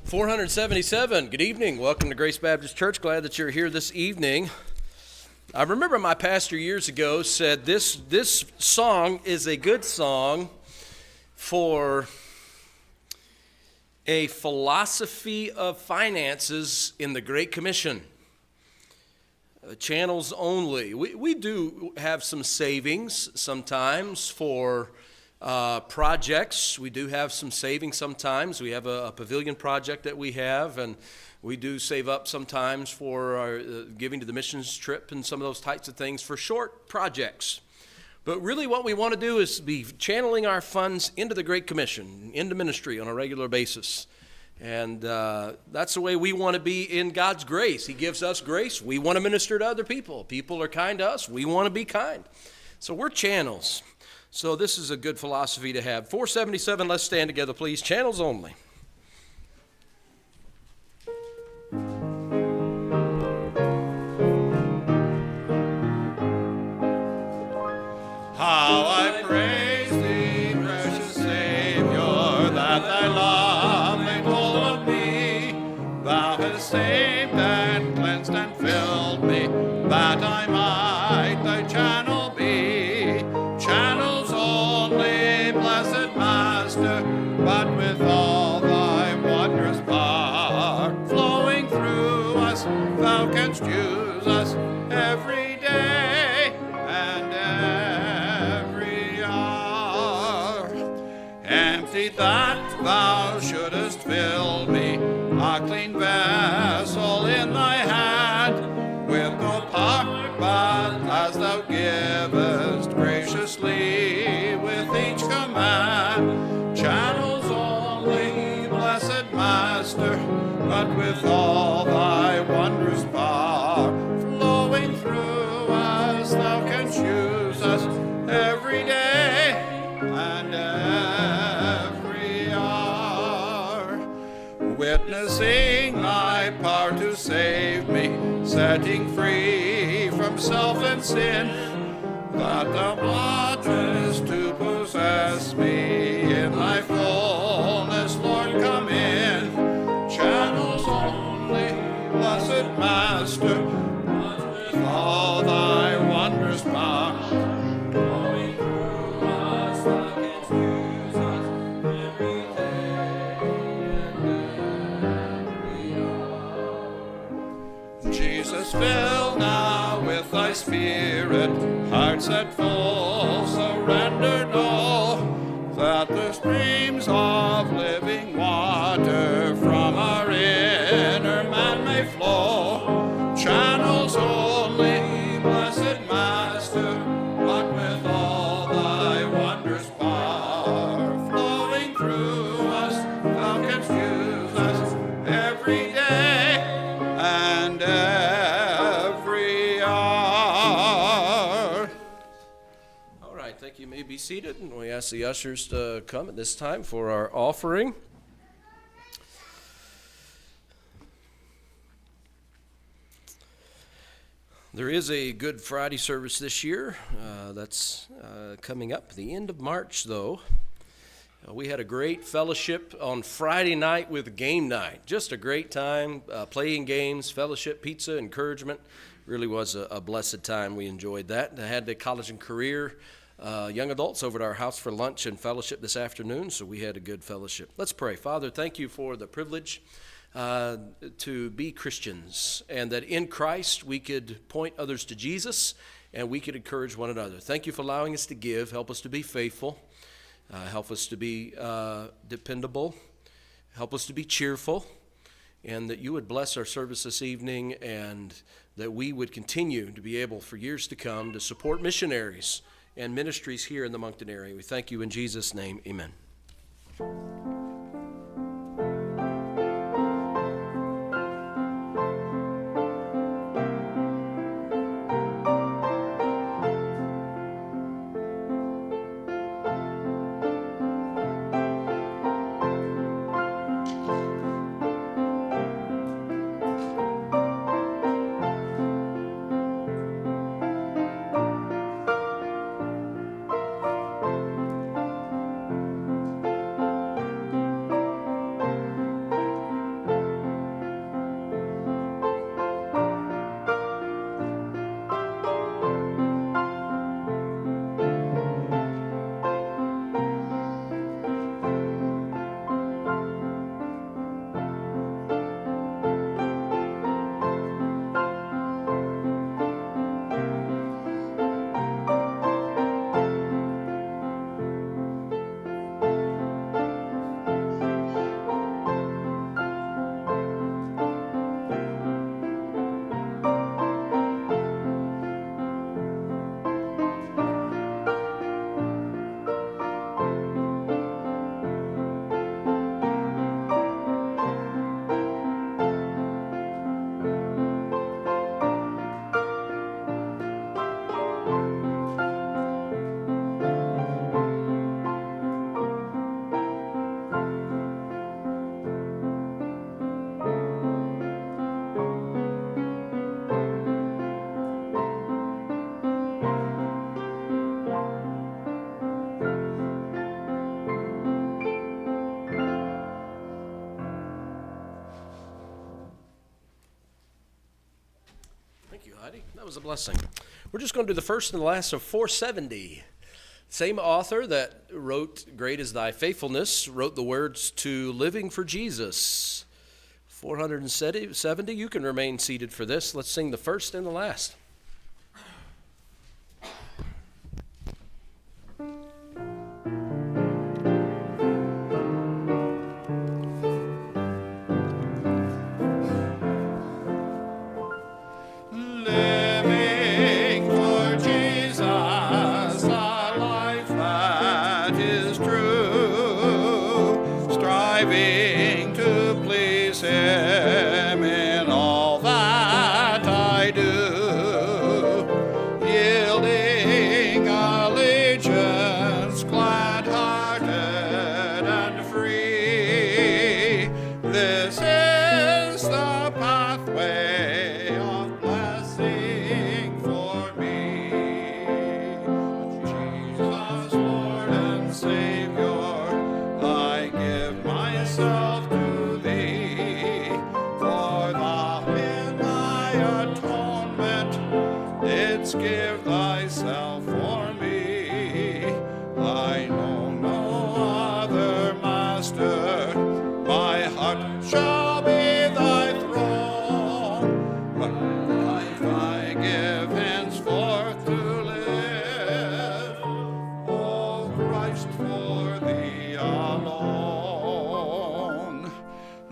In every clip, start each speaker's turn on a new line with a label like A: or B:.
A: 477, good evening. Welcome to Grace Baptist Church. Glad that you're here this evening. I remember my pastor years ago said this song is a good song for a philosophy of finances in the Great Commission. Channels only. We do have some savings sometimes for projects. We do have some savings sometimes. We have a pavilion project that we have, and we do save up sometimes for our giving to the missions trip and some of those types of things for short projects. But really what we want to do is be channeling our funds into the Great Commission, into ministry on a regular basis. And that's the way we want to be in God's grace. He gives us grace. We want to minister to other people. People are kind to us. We want to be kind. So we're channels. So this is a good philosophy to have. 477, let's stand together, please. Channels only.
B: How I praise thee, precious Savior, that thy love laid hold of me. Thou hast saved and cleansed and filled me, that I might thy channel be. Channels only, blessed Master, but with all thy wondrous power flowing through us, thou canst use us every day and every hour. Empty that thou shouldest fill me, a clean vessel in thy hand, with no part but as thou givest graciously with each command. Channels only, blessed Master, but with all thy wondrous power flowing through us, thou canst use us every day and every hour. Witnessing thy power to save me, setting free from self and sin, that thou plottest to possess me in thy fullness, Lord, come in. Channels only, blessed Master, with all thy wondrous power flowing through us, thou canst use us every day and every hour. Jesus, fill now with thy Spirit hearts that full surrender know, that the streams of living water from our inner man may flow. Channels only, blessed Master, but with all thy wondrous power flowing through us, thou canst use us every day and every hour.
A: All right, thank you. You may be seated, and we ask the ushers to come at this time for our offering. There is a Good Friday service this year. That's coming up the end of March, though. We had a great fellowship on Friday night with game night. Just a great time, playing games, fellowship, pizza, encouragement. Really was a blessed time. We enjoyed that. I had the college and career young adults over at our house for lunch and fellowship this afternoon, so we had a good fellowship. Let's pray. Father, thank you for the privilege to be Christians, and that in Christ we could point others to Jesus and we could encourage one another. Thank you for allowing us to give. Help us to be faithful. Help us to be dependable. Help us to be cheerful, and that you would bless our service this evening, and that we would continue to be able for years to come to support missionaries and ministries here in the Moncton area. We thank you in Jesus' name. Amen. Thank you, Heidi. That was a blessing. We're just going to do the first and the last of 470. Same author that wrote Great is Thy Faithfulness wrote the words to Living for Jesus. 470, you can remain seated for this. Let's sing the first and the last.
B: Give thyself for me. I know no other master. My heart shall be thy throne. My life I give henceforth to live. O Christ, for thee alone.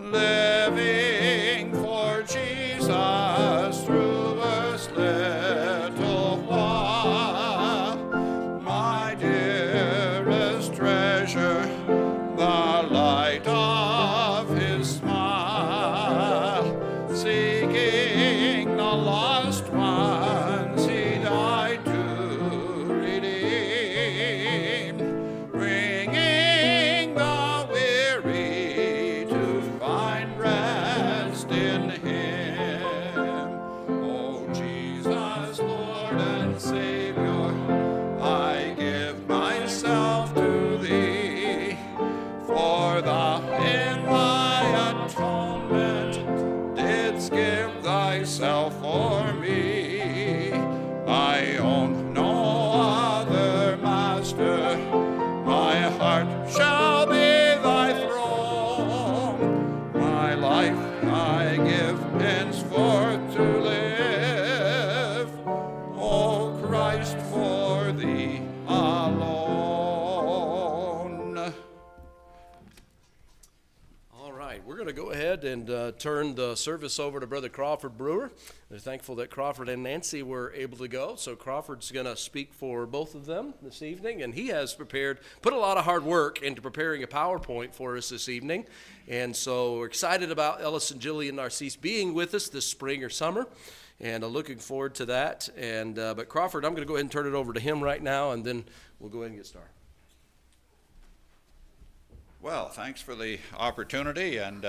B: Living for Jesus through this little while, my dearest treasure, the light of his smile, seeking the lost ones he died to redeem, bringing the weary to find rest in him. O Jesus, Lord and Savior, I give myself to thee, for thou in my atonement didst give thyself for me. I own no other master. My heart shall be thy throne. My life I give henceforth to live. O Christ, for thee alone.
A: All right, we're going to go ahead and turn the service over to Brother Crawford Brewer. We're thankful that Crawford and Nancy were able to go, so Crawford's going to speak for both of them this evening, and he has put a lot of hard work into preparing a PowerPoint for us this evening, and so we're excited about Ellis and Jillian Narcisse being with us this spring or summer, and looking forward to that. And but Crawford, I'm going to go ahead and turn it over to him right now, and then we'll go ahead and get started.
B: Well, thanks for the opportunity, and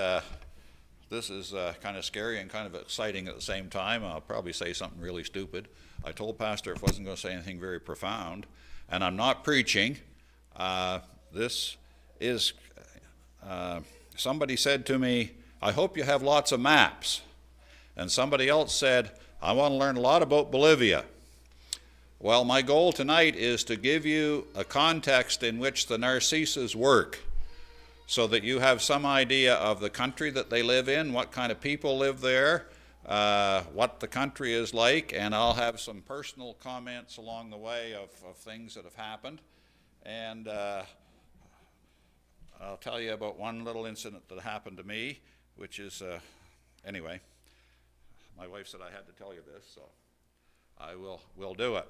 B: this is kind of scary and kind of exciting at the same time. I'll probably say something really stupid. I told Pastor I wasn't going to say anything very profound, and I'm not preaching. This is, somebody said to me, I hope you have lots of maps. And somebody else said, I want to learn a lot about Bolivia. Well, my goal tonight is to give you a context in which the Narcissus work, so that you have some idea of the country that they live in, what kind of people live there, what the country is like, and I'll have some personal comments along the way of things that have happened. And I'll tell you about one little incident that happened to me, which is, anyway, my wife said I had to tell you this, so I will do it.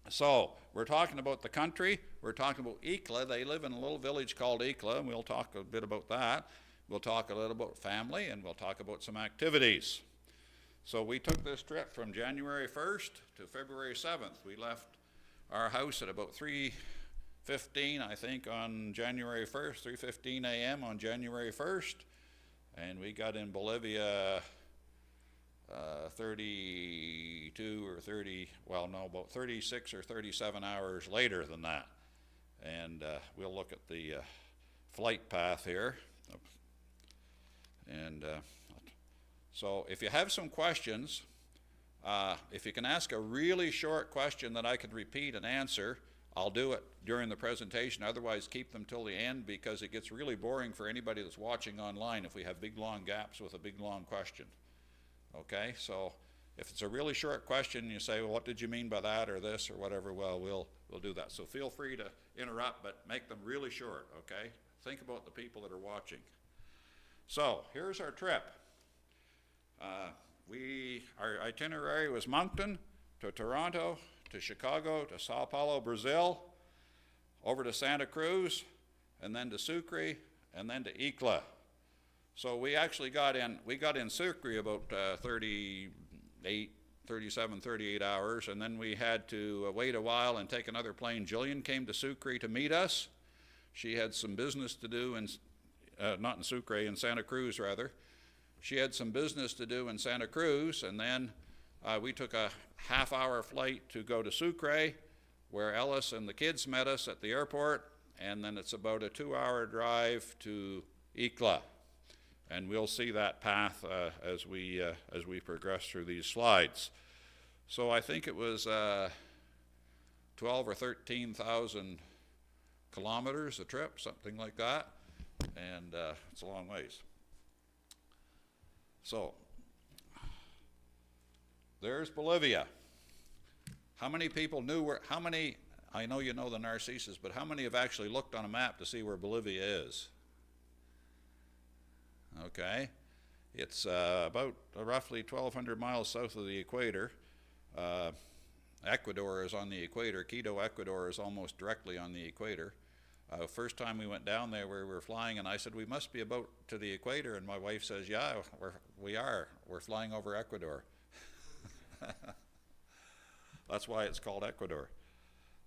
B: So, we're talking about the country, we're talking about Ikla. They live in a little village called Ikla, and we'll talk a bit about that. We'll talk a little about family, and we'll talk about some activities. So we took this trip from January 1st to February 7th. We left our house at about 3:15, I think, on January 1st, 3:15 a.m. on January 1st, and we got in Bolivia 32 or 30, well, no, about 36 or 37 hours later than that. And we'll look at the flight path here. And so if you have some questions, If you can ask a really short question that I could repeat and answer, I'll do it during the presentation. Otherwise, keep them till the end, because it gets really boring for anybody that's watching online if we have big long gaps with a big long question. Okay, so if it's a really short question, you say, well, what did you mean by that or this or whatever, well, we'll do that. So feel free to interrupt, but make them really short, okay? Think about the people that are watching. So here's our trip. Our itinerary was Moncton to Toronto to Chicago to Sao Paulo, Brazil, over to Santa Cruz, and then to Sucre, and then to Icla. So we actually got in Sucre about 38 hours, and then we had to wait a while and take another plane. Jillian came to Sucre to meet us. She had some business to do not in Sucre, in Santa Cruz rather. She had some business to do in Santa Cruz, and then we took a half-hour flight to go to Sucre, where Ellis and the kids met us at the airport, and then it's about a 2-hour drive to Icla. And we'll see that path as we progress through these slides. So I think it was 12 or 13,000 kilometers a trip, something like that, and it's a long ways. So there's Bolivia. How many people knew I know you know the Narcissus, but how many have actually looked on a map to see where Bolivia is? Okay, it's about roughly 1,200 miles south of the equator. Ecuador is on the equator. Quito, Ecuador is almost directly on the equator. First time we went down there, we were flying, and I said, we must be about to the equator, and my wife says, yeah, we are. We're flying over Ecuador. That's why it's called Ecuador.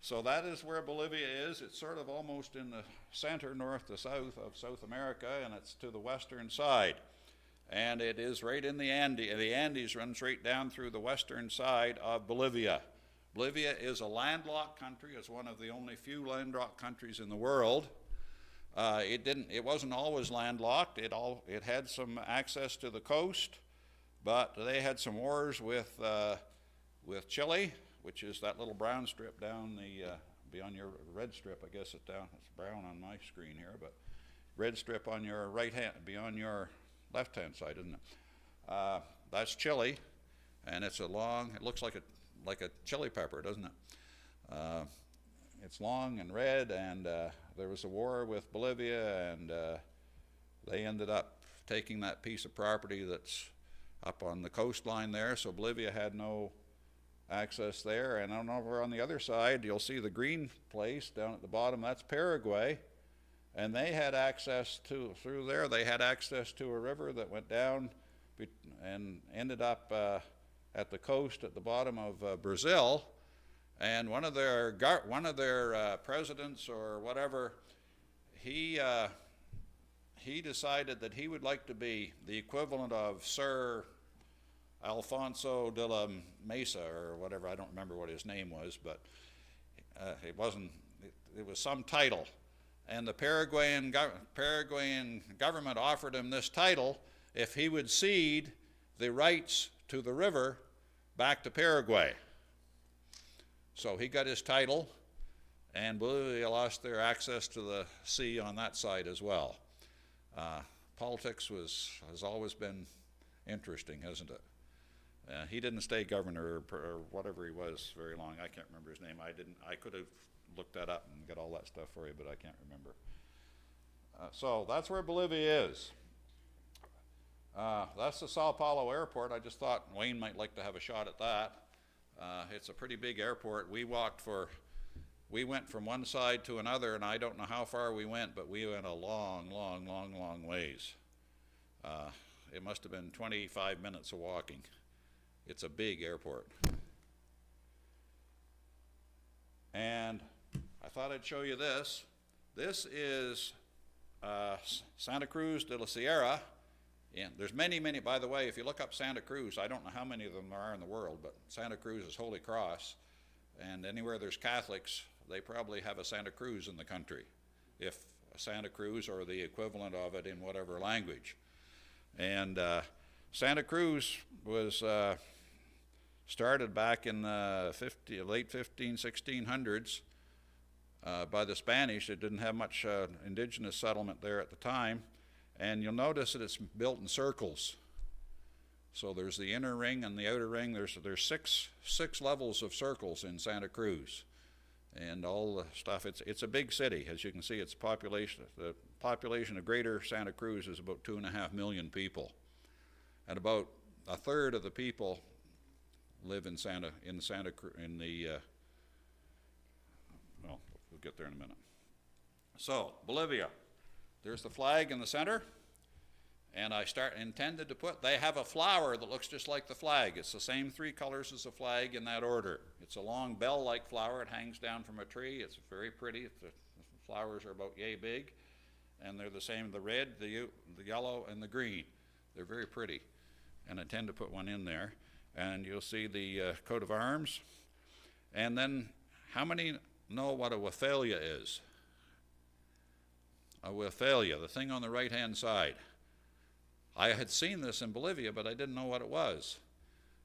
B: So that is where Bolivia is. It's sort of almost in the center, north to south of South America, and it's to the western side. And it is right in the Andes. The Andes runs right down through the western side of Bolivia. Bolivia is a landlocked country. It's one of the only few landlocked countries in the world. It wasn't always landlocked. It had some access to the coast, but they had some wars with Chile, which is that little brown strip down beyond your red strip. I guess it's brown on my screen here, but red strip on your right hand, beyond your left-hand side, isn't it? That's Chile, and it looks like a chili pepper, doesn't it? It's long and red, and there was a war with Bolivia, and they ended up taking that piece of property that's up on the coastline there, so Bolivia had no access there. And over on the other side, you'll see the green place down at the bottom. That's Paraguay, and they had access through there. They had access to a river that went down and ended up at the coast at the bottom of Brazil. And one of their presidents or whatever, he decided that he would like to be the equivalent of Sir Alfonso de la Mesa or whatever. I don't remember what his name was, but it was some title. And the Paraguayan government offered him this title if he would cede the rights to the river back to Paraguay. So he got his title, and Bolivia lost their access to the sea on that side as well. Politics has always been interesting, hasn't it? He didn't stay governor or whatever he was very long. I can't remember his name. I could have looked that up and got all that stuff for you, but I can't remember. So that's where Bolivia is. That's the Sao Paulo airport. I just thought Wayne might like to have a shot at that. It's a pretty big airport. We went from one side to another, and I don't know how far we went, but we went a long, long, long, long ways. It must have been 25 minutes of walking. It's a big airport. And I thought I'd show you this. This is Santa Cruz de la Sierra. And there's many, by the way, if you look up Santa Cruz, I don't know how many of them there are in the world, but Santa Cruz is Holy Cross. And anywhere there's Catholics, they probably have a Santa Cruz in the country, if Santa Cruz or the equivalent of it in whatever language. And Santa Cruz was started back in the late 1600s by the Spanish. It didn't have much indigenous settlement there at the time. And you'll notice that it's built in circles. So there's the inner ring and the outer ring. There's six levels of circles in Santa Cruz, and all the stuff. It's a big city, as you can see. Its population, the population of Greater Santa Cruz is about 2.5 million people, and about a third of the people live in well, we'll get there in a minute. So Bolivia, there's the flag in the center. And I intended to put, they have a flower that looks just like the flag. It's the same 3 colors as the flag in that order. It's a long bell-like flower. It hangs down from a tree. It's very pretty. The flowers are about yay big. And they're the same, the red, the yellow, and the green. They're very pretty. And I intend to put one in there. And you'll see the coat of arms. And then, how many know what a waffalia is? A waffalia, the thing on the right-hand side. I had seen this in Bolivia, but I didn't know what it was.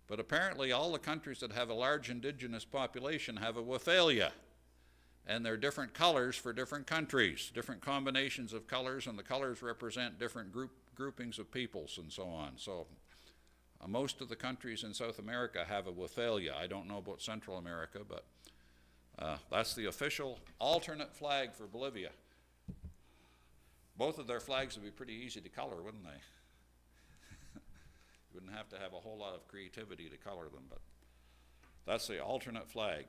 B: But apparently all the countries that have a large indigenous population have a waffalia. And they're different colors for different countries, different combinations of colors, and the colors represent different groupings of peoples and so on. So most of the countries in South America have a waffalia. I don't know about Central America, but that's the official alternate flag for Bolivia. Both of their flags would be pretty easy to color, wouldn't they? You wouldn't have to have a whole lot of creativity to color them, but that's the alternate flag.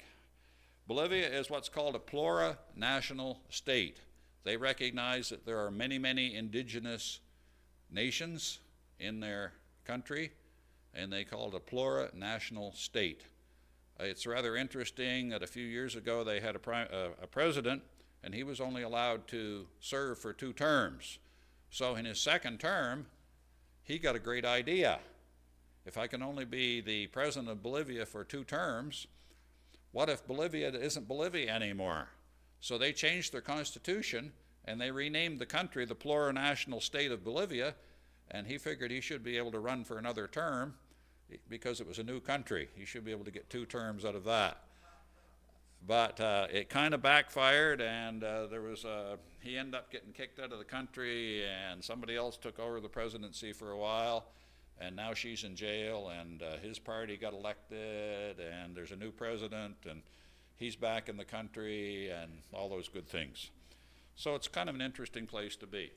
B: Bolivia is what's called a plurinational state. They recognize that there are many, many indigenous nations in their country, and they call it a plurinational state. It's rather interesting that a few years ago they had a president, and he was only allowed to serve for 2 terms. So in his second term, he got a great idea. If I can only be the president of Bolivia for 2 terms, what if Bolivia isn't Bolivia anymore? So they changed their constitution, and they renamed the country the plurinational state of Bolivia, and he figured he should be able to run for another term because it was a new country. He should be able to get 2 terms out of that. But it kind of backfired, and he ended up getting kicked out of the country, and somebody else took over the presidency for a while, and now she's in jail, and his party got elected, and there's a new president, and he's back in the country, and all those good things. So it's kind of an interesting place to be.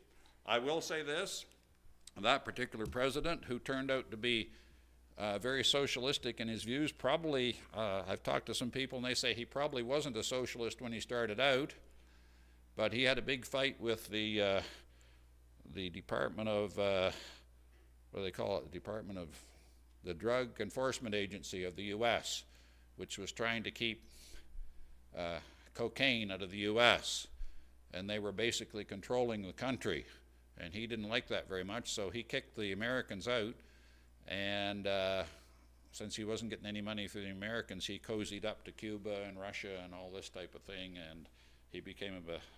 B: I will say this, that particular president, who turned out to be very socialistic in his views, probably, I've talked to some people and they say he probably wasn't a socialist when he started out, but he had a big fight with the Department of, what do they call it, the Department of the Drug Enforcement Agency of the U.S., which was trying to keep cocaine out of the U.S., and they were basically controlling the country, and he didn't like that very much, so he kicked the Americans out. And since he wasn't getting any money for the Americans, he cozied up to Cuba and Russia and all this type of thing, and he became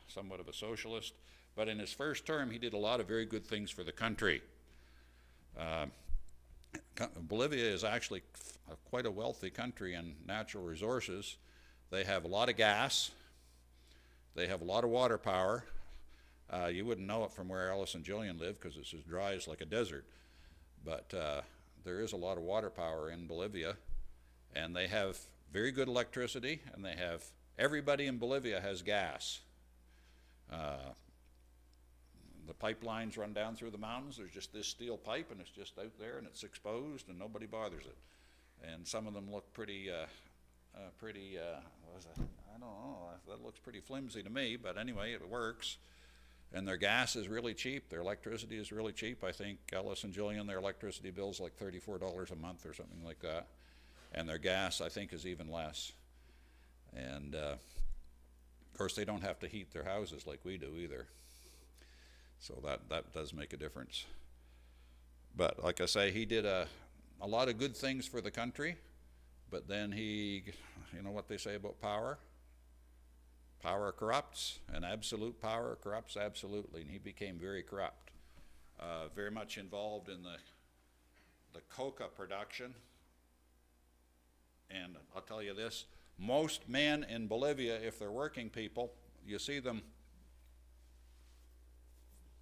B: somewhat of a socialist. But in his first term, he did a lot of very good things for the country. Bolivia is actually quite a wealthy country in natural resources. They have a lot of gas. They have a lot of water power. You wouldn't know it from where Alice and Jillian live because it's as dry as like a desert. But there is a lot of water power in Bolivia, and they have very good electricity, and everybody in Bolivia has gas. The pipelines run down through the mountains. There's just this steel pipe, and it's just out there, and it's exposed, and nobody bothers it. And some of them look pretty, I don't know, that looks pretty flimsy to me, but anyway, it works. And their gas is really cheap. Their electricity is really cheap. I think Alice and Jillian, their electricity bill's like $34 a month or something like that. And their gas, I think, is even less. And of course, they don't have to heat their houses like we do either. So that does make a difference. But like I say, he did a lot of good things for the country, but then you know what they say about power? Power corrupts, and absolute power corrupts absolutely, and he became very corrupt. Very much involved in the coca production And I'll tell you this, most men in Bolivia, if they're working people, you see them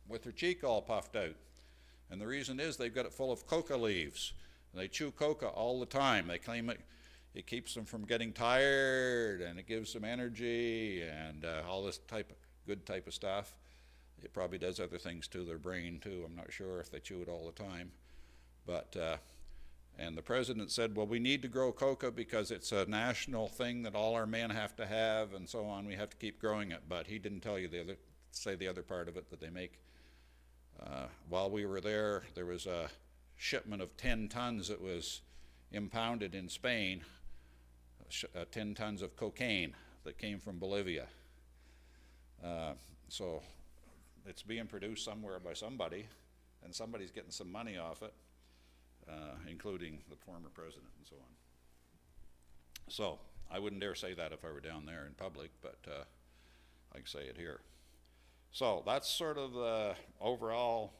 B: with their cheek all puffed out. And the reason is they've got it full of coca leaves. And they chew coca all the time. They claim it keeps them from getting tired, and it gives them energy, and all this good type of stuff. It probably does other things to their brain too. I'm not sure if they chew it all the time. But and the president said, well, we need to grow coca because it's a national thing that all our men have to have, and so on. We have to keep growing it. But he didn't tell you the other part of it, that they make. While we were there, there was a shipment of 10 tons that was impounded in Spain, 10 tons of cocaine that came from Bolivia. So it's being produced somewhere by somebody, and somebody's getting some money off it, including the former president and so on. So I wouldn't dare say that if I were down there in public, but I can say it here. So that's sort of the overall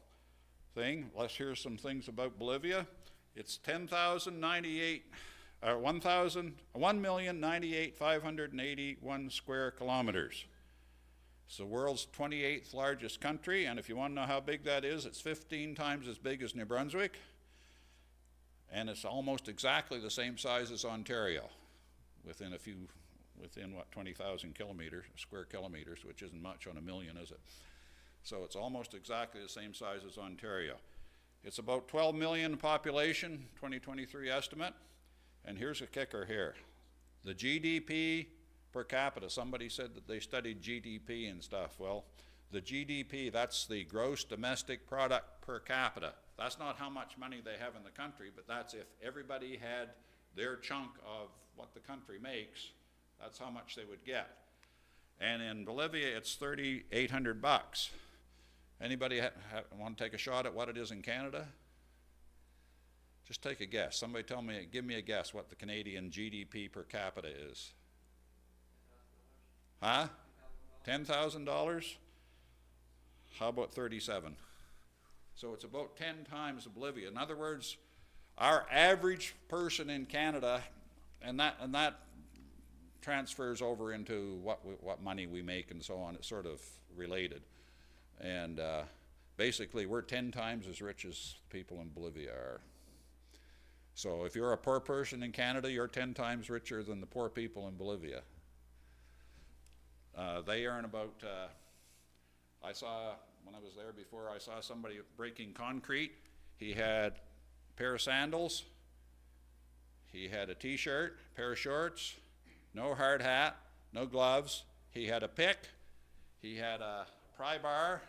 B: thing. Let's hear some things about Bolivia. It's 1,098,581 square kilometers. It's the world's 28th largest country, and if you want to know how big that is, it's 15 times as big as New Brunswick, and it's almost exactly the same size as Ontario, within what, 20,000 square kilometers, which isn't much on a million, is it? So it's almost exactly the same size as Ontario. It's about 12 million population, 2023 estimate. And here's a kicker here. The GDP per capita, somebody said that they studied GDP and stuff. Well, the GDP, that's the gross domestic product per capita. That's not how much money they have in the country, but that's if everybody had their chunk of what the country makes, that's how much they would get. And in Bolivia, it's $3,800. Anybody want to take a shot at what it is in Canada? Just take a guess. Somebody give me a guess what the Canadian GDP per capita is. Huh? $10,000? How about 37? So it's about 10 times Bolivia. In other words, our average person in Canada, and that transfers over into what money we make and so on. It's sort of related. And basically, we're 10 times as rich as people in Bolivia are. So if you're a poor person in Canada, you're 10 times richer than the poor people in Bolivia. They earn about, I saw, when I was there before, I saw somebody breaking concrete. He had a pair of sandals, he had a t-shirt, pair of shorts, no hard hat, no gloves. He had a pick, he had a pry bar,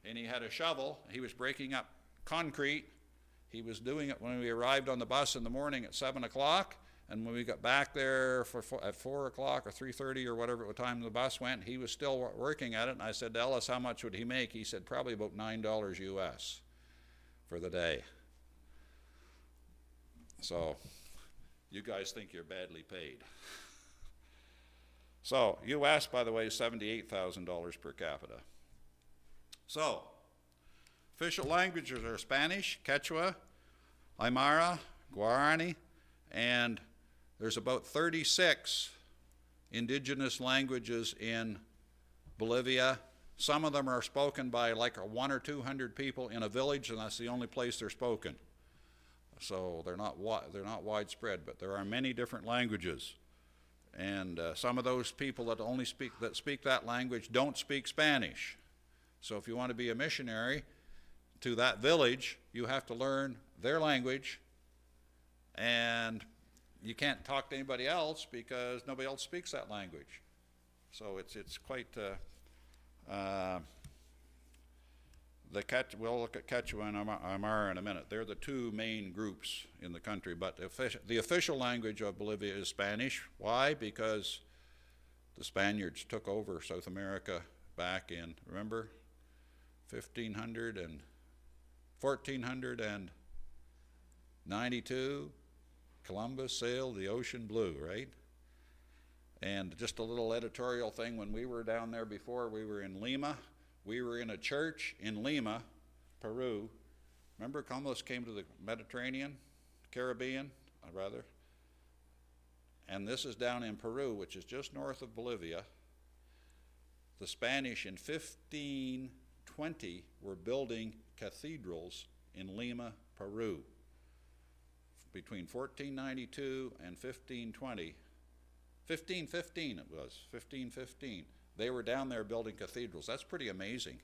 B: and he had a shovel. He was breaking up concrete. He was doing it when we arrived on the bus in the morning at 7 o'clock, and when we got back there at 4 o'clock or 3:30 or whatever time the bus went, he was still working at it. And I said to Ellis, how much would he make? He said probably about $9 US for the day. So you guys think you're badly paid. So US, by the way, is $78,000 per capita. So official languages are Spanish, Quechua, Aymara, Guarani, and there's about 36 indigenous languages in Bolivia. Some of them are spoken by like 100 or 200 people in a village, and that's the only place they're spoken. So they're not widespread, but there are many different languages. And some of those people that speak that language don't speak Spanish. So if you want to be a missionary to that village, you have to learn their language, and you can't talk to anybody else because nobody else speaks that language. So it's quite we'll look at Quechua and Aymara in a minute. They're the two main groups in the country, but the official language of Bolivia is Spanish. Why? Because the Spaniards took over South America back in, remember, 1492, Columbus sailed the ocean blue, right? And just a little editorial thing, when we were down there before, we were in Lima. We were in a church in Lima, Peru. Remember Columbus came to the Mediterranean, Caribbean, rather. and this is down in Peru, which is just north of Bolivia. The Spanish in 1520 were building cathedrals in Lima, Peru. Between 1492 and 1520, 1515 it was, 1515, they were down there building cathedrals. That's pretty amazing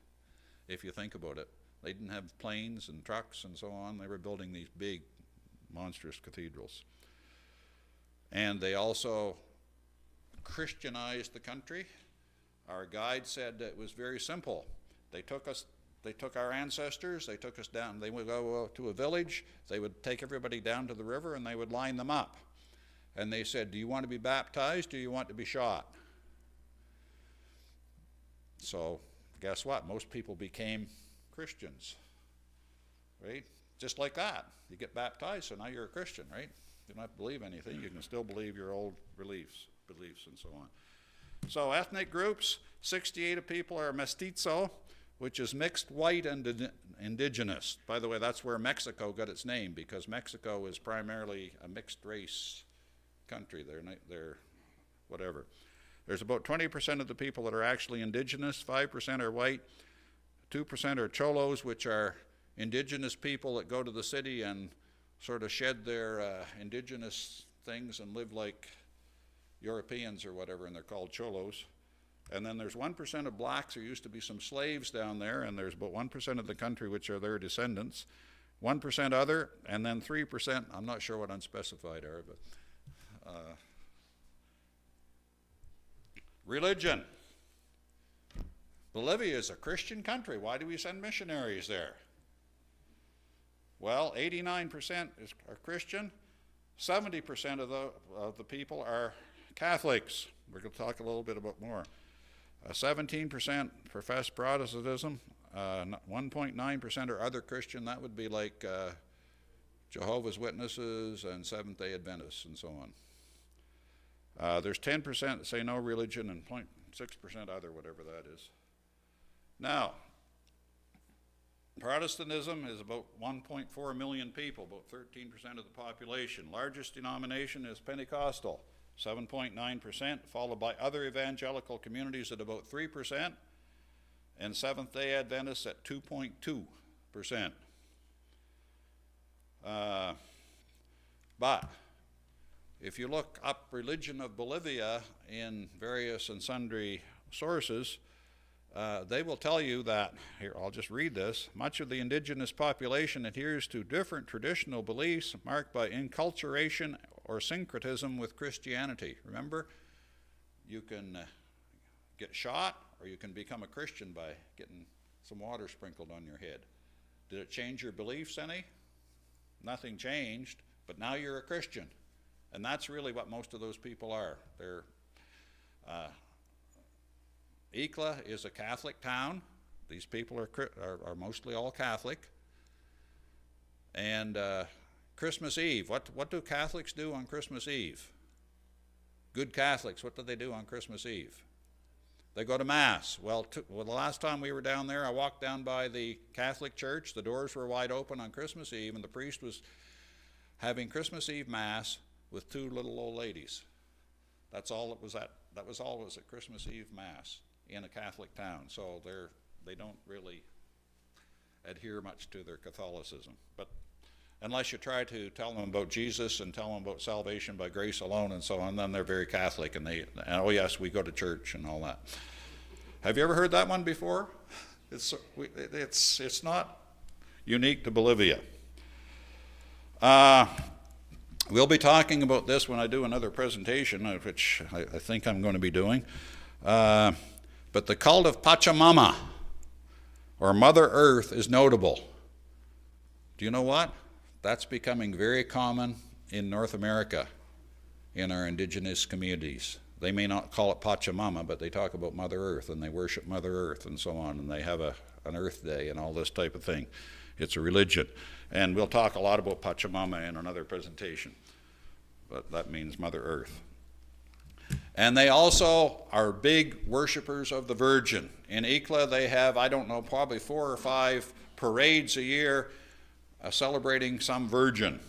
B: if you think about it. They didn't have planes and trucks and so on. They were building these big, monstrous cathedrals. And they also Christianized the country. Our guide said it was very simple. They took our ancestors, they took us down. They would go to a village, they would take everybody down to the river, and they would line them up. And they said, do you want to be baptized, or do you want to be shot? So guess what? Most people became Christians, right? Just like that. You get baptized, so now you're a Christian, right? You don't have to believe anything. You can still believe your old beliefs and so on. So ethnic groups, 68 of people are mestizo, which is mixed white and indigenous. By the way, that's where Mexico got its name, because Mexico is primarily a mixed race country. They're whatever. There's about 20% of the people that are actually indigenous, 5% are white, 2% are cholos, which are indigenous people that go to the city and sort of shed their indigenous things and live like Europeans or whatever, and they're called cholos. And then there's 1% of blacks. There used to be some slaves down there, and there's about 1% of the country which are their descendants. 1% other, and then 3%, I'm not sure what unspecified are, but religion. Bolivia is a Christian country. Why do we send missionaries there? Well, 89% are Christian. 70% of the people are Catholics. We're going to talk a little bit about more. 17% profess Protestantism. 1.9% are other Christian. That would be like Jehovah's Witnesses and Seventh-day Adventists and so on. There's 10% that say no religion and 0.6% other, whatever that is. Now, Protestantism is about 1.4 million people, about 13% of the population. Largest denomination is Pentecostal, 7.9%, followed by other evangelical communities at about 3%, and Seventh-day Adventists at 2.2%. But if you look up religion of Bolivia in various and sundry sources, they will tell you that, here, I'll just read this, much of the indigenous population adheres to different traditional beliefs marked by enculturation or syncretism with Christianity. Remember, you can get shot or you can become a Christian by getting some water sprinkled on your head. Did it change your beliefs any? Nothing changed, but now you're a Christian. And that's really what most of those people are. They're Icla is a Catholic town. These people are mostly all Catholic. And Christmas Eve, what do Catholics do on Christmas Eve? Good Catholics, what do they do on Christmas Eve? They go to Mass. Well, the last time we were down there, I walked down by the Catholic church. The doors were wide open on Christmas Eve, and the priest was having Christmas Eve Mass with two little old ladies. That's all it was at. That was all it was at Christmas Eve Mass in a Catholic town. So they don't really adhere much to their Catholicism. But unless you try to tell them about Jesus and tell them about salvation by grace alone and so on, then they're very Catholic, and oh yes, we go to church and all that. Have you ever heard that one before? It's not unique to Bolivia. We'll be talking about this when I do another presentation, which I think I'm going to be doing. But the cult of Pachamama, or Mother Earth, is notable. Do you know what? That's becoming very common in North America, in our indigenous communities. They may not call it Pachamama, but they talk about Mother Earth, and they worship Mother Earth and so on, and they have an Earth Day and all this type of thing. It's a religion. And we'll talk a lot about Pachamama in another presentation, but that means Mother Earth. And they also are big worshipers of the Virgin. In Icla, they have, I don't know, probably 4 or 5 parades a year celebrating some virgin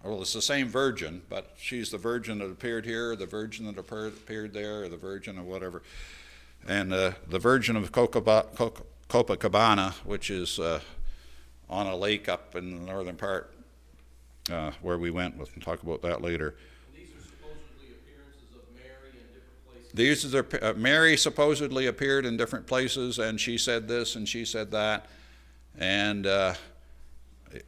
B: well, it's the same virgin, but she's the virgin that appeared here, the virgin that appeared there, or the virgin of whatever. And the Virgin of Copacabana, which is on a lake up in the northern part where we went. We'll talk about that later.
A: These are supposedly appearances of Mary in different places.
B: These are Mary supposedly appeared in different places, and she said this and she said that. And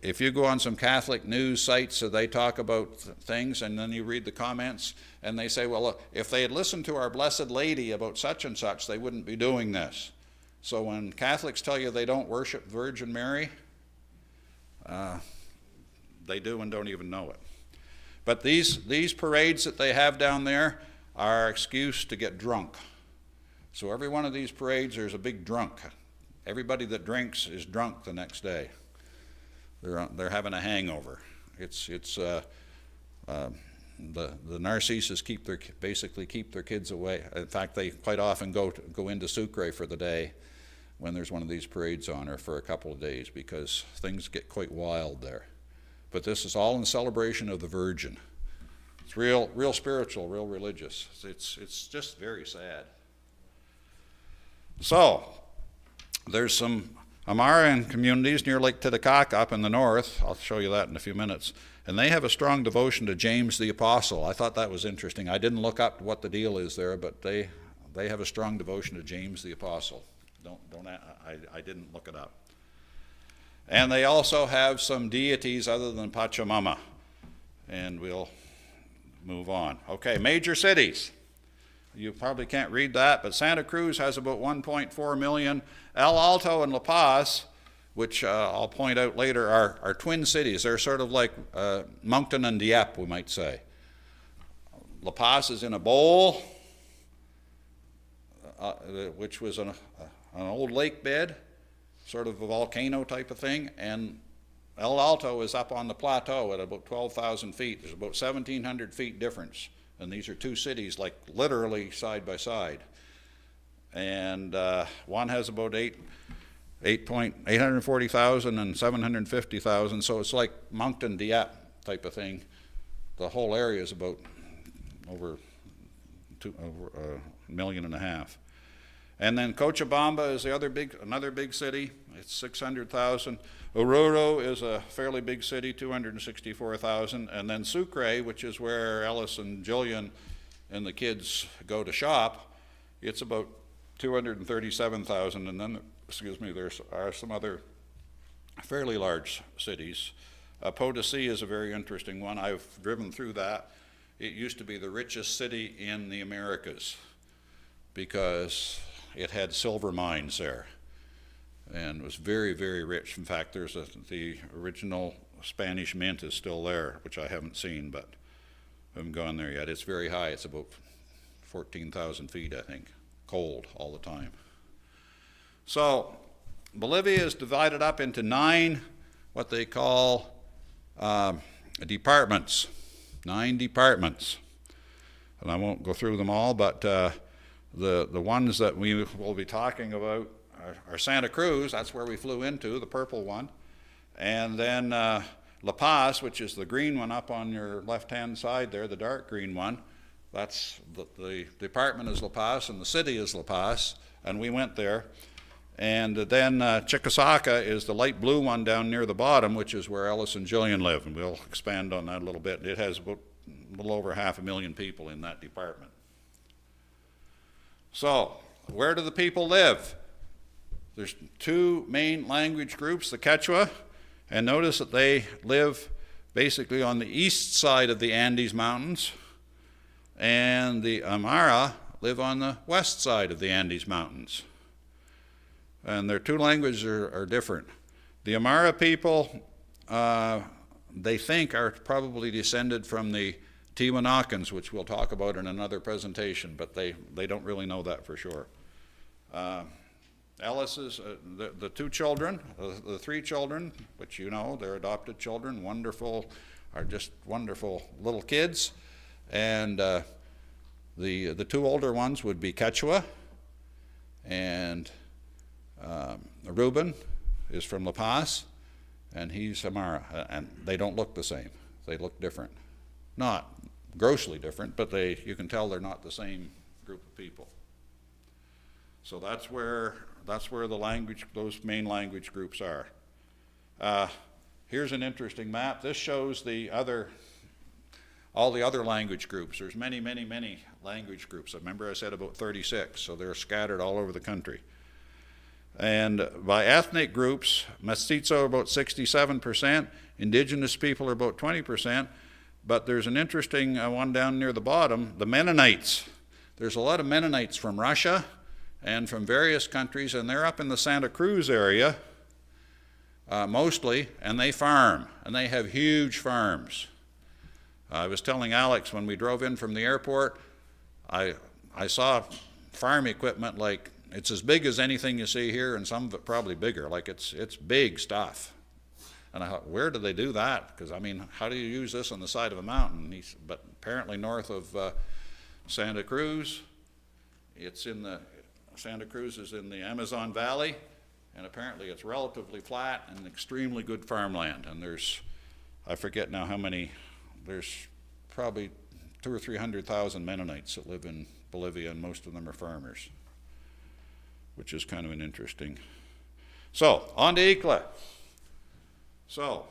B: if you go on some Catholic news sites, so they talk about things, and then you read the comments, and they say, well, look, if they had listened to Our Blessed Lady about such and such, they wouldn't be doing this. So when Catholics tell you they don't worship Virgin Mary, they do and don't even know it. But these parades that they have down there are an excuse to get drunk. So every one of these parades, there's a big drunk. Everybody that drinks is drunk the next day. They're having a hangover. The narcissus basically keep their kids away. In fact, they quite often go into Sucre for the day when there's one of these parades on, or for a couple of days, because things get quite wild there. But this is all in celebration of the Virgin. It's real spiritual, real religious. It's just very sad. So there's some Amaran communities near Lake Titicaca up in the north. I'll show you that in a few minutes. And they have a strong devotion to James the Apostle. I thought that was interesting. I didn't look up what the deal is there, but they have a strong devotion to James the Apostle. I didn't look it up. And they also have some deities other than Pachamama. And we'll move on. Okay, major cities. You probably can't read that, but Santa Cruz has about 1.4 million. El Alto and La Paz, which I'll point out later, are twin cities. They're sort of like Moncton and Dieppe, we might say. La Paz is in a bowl, which was an old lake bed, sort of a volcano type of thing, and El Alto is up on the plateau at about 12,000 feet. There's about 1,700 feet difference. And these are two cities, like literally side by side. And one has about 840,000 and 750,000. So it's like Moncton, Dieppe type of thing. The whole area is about over 1.5 million. And then Cochabamba is another big city. It's 600,000. Oruro is a fairly big city, 264,000. And then Sucre, which is where Ellis and Jillian and the kids go to shop, it's about 237,000. And then, there are some other fairly large cities. Potosi is a very interesting one. I've driven through that. It used to be the richest city in the Americas because it had silver mines there and was very, very rich. In fact, the original Spanish mint is still there, which I haven't seen, but I haven't gone there yet. It's very high. It's about 14,000 feet, I think, cold all the time. So Bolivia is divided up into 9 what they call departments, 9 departments. And I won't go through them all, but the ones that we will be talking about are Santa Cruz, that's where we flew into, the purple one. And then La Paz, which is the green one up on your left-hand side there, the dark green one. That's the department is La Paz and the city is La Paz, and we went there. And then Chiquisauca is the light blue one down near the bottom, which is where Ellis and Jillian live, and we'll expand on that a little bit. It has about a little over 500,000 people in that department. So, where do the people live? There's 2 main language groups, the Quechua, and notice that they live basically on the east side of the Andes Mountains, and the Aymara live on the west side of the Andes Mountains. And their 2 languages are different. The Aymara people, they think, are probably descended from the Tiwanakans, which we'll talk about in another presentation, but they don't really know that for sure. Ellis's, the 2 children, the 3 children, which you know, they're adopted children, are just wonderful little kids. And the 2 older ones would be Quechua, and Ruben is from La Paz, and he's Aymara, and they don't look the same. They look different. Not grossly different, but you can tell they're not the same group of people. So that's where those main language groups are. Here's an interesting map. This shows all the other language groups. There's many, many, many language groups. Remember I said about 36, so they're scattered all over the country. And by ethnic groups, Mestizo about 67%, indigenous people are about 20%, but there's an interesting one down near the bottom, the Mennonites. There's a lot of Mennonites from Russia and from various countries, and they're up in the Santa Cruz area mostly, and they farm, and they have huge farms. I was telling Alex when we drove in from the airport, I saw farm equipment like it's as big as anything you see here, and some of it probably bigger. Like it's big stuff. And I thought, where do they do that? Because I mean, how do you use this on the side of a mountain? But apparently north of Santa Cruz, Santa Cruz is in the Amazon Valley, and apparently it's relatively flat and extremely good farmland. And I forget now how many. There's probably 200,000 or 300,000 Mennonites that live in Bolivia, and most of them are farmers, which is kind of an interesting. So, on to Icla. So,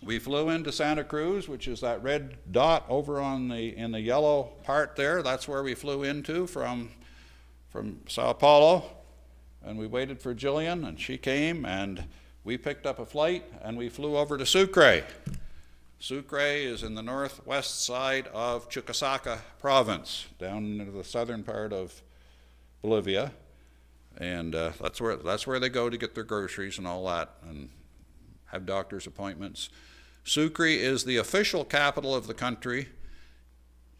B: we flew into Santa Cruz, which is that red dot over in the yellow part there. That's where we flew into from Sao Paulo, and we waited for Jillian, and she came, and we picked up a flight, and we flew over to Sucre. Sucre is in the northwest side of Chuquisaca province, down into the southern part of Bolivia, and that's where they go to get their groceries and all that, and have doctor's appointments. Sucre is the official capital of the country.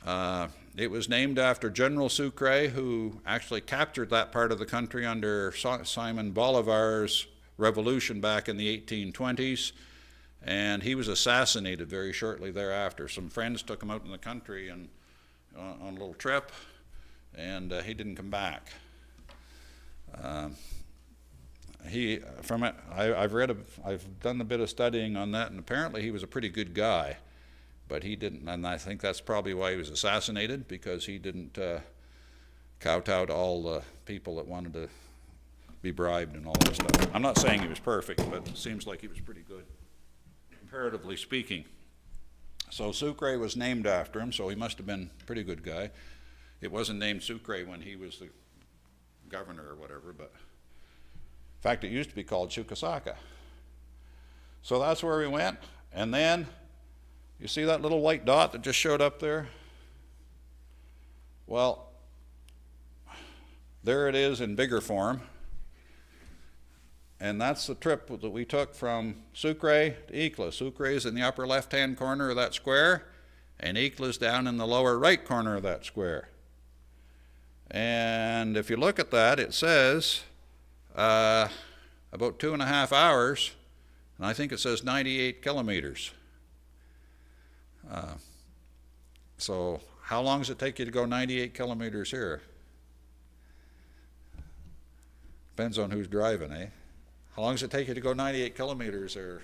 B: It was named after General Sucre, who actually captured that part of the country under Simon Bolivar's revolution back in the 1820s. And he was assassinated very shortly thereafter. Some friends took him out in the country and on a little trip, and he didn't come back. I've done a bit of studying on that, and apparently he was a pretty good guy, but he didn't. And I think that's probably why he was assassinated, because he didn't kowtow to all the people that wanted to be bribed and all that stuff. I'm not saying he was perfect, but it seems like he was pretty good, comparatively speaking. So Sucre was named after him, so he must have been a pretty good guy. It wasn't named Sucre when he was the governor or whatever, but in fact, it used to be called Chuquisaca. So that's where we went, and then you see that little white dot that just showed up there? Well, there it is in bigger form. And that's the trip that we took from Sucre to Icla. Sucre is in the upper left-hand corner of that square, and Icla is down in the lower right corner of that square. And if you look at that, it says about 2.5 hours, and I think it says 98 kilometers. So how long does it take you to go 98 kilometers here? Depends on who's driving, eh? How long does it take you to go 98 kilometers there,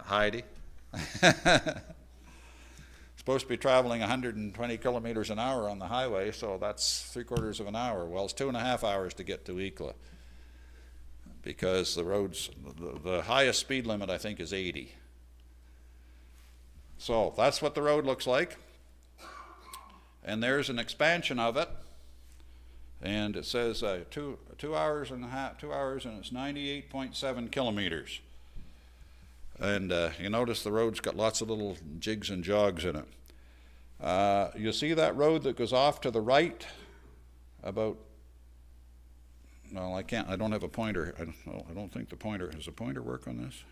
B: Heidi? Supposed to be traveling 120 kilometers an hour on the highway, so that's 3/4 of an hour. Well, it's 2.5 hours to get to Icla, because the roads, the highest speed limit I think is 80. So that's what the road looks like, and there's an expansion of it. And it says 2 hours and a half, 2 hours, and it's 98.7 kilometers. And you notice the road's got lots of little jigs and jogs in it. You see that road that goes off to the right about, well, I don't have a pointer. I don't think the pointer, does the pointer work on this?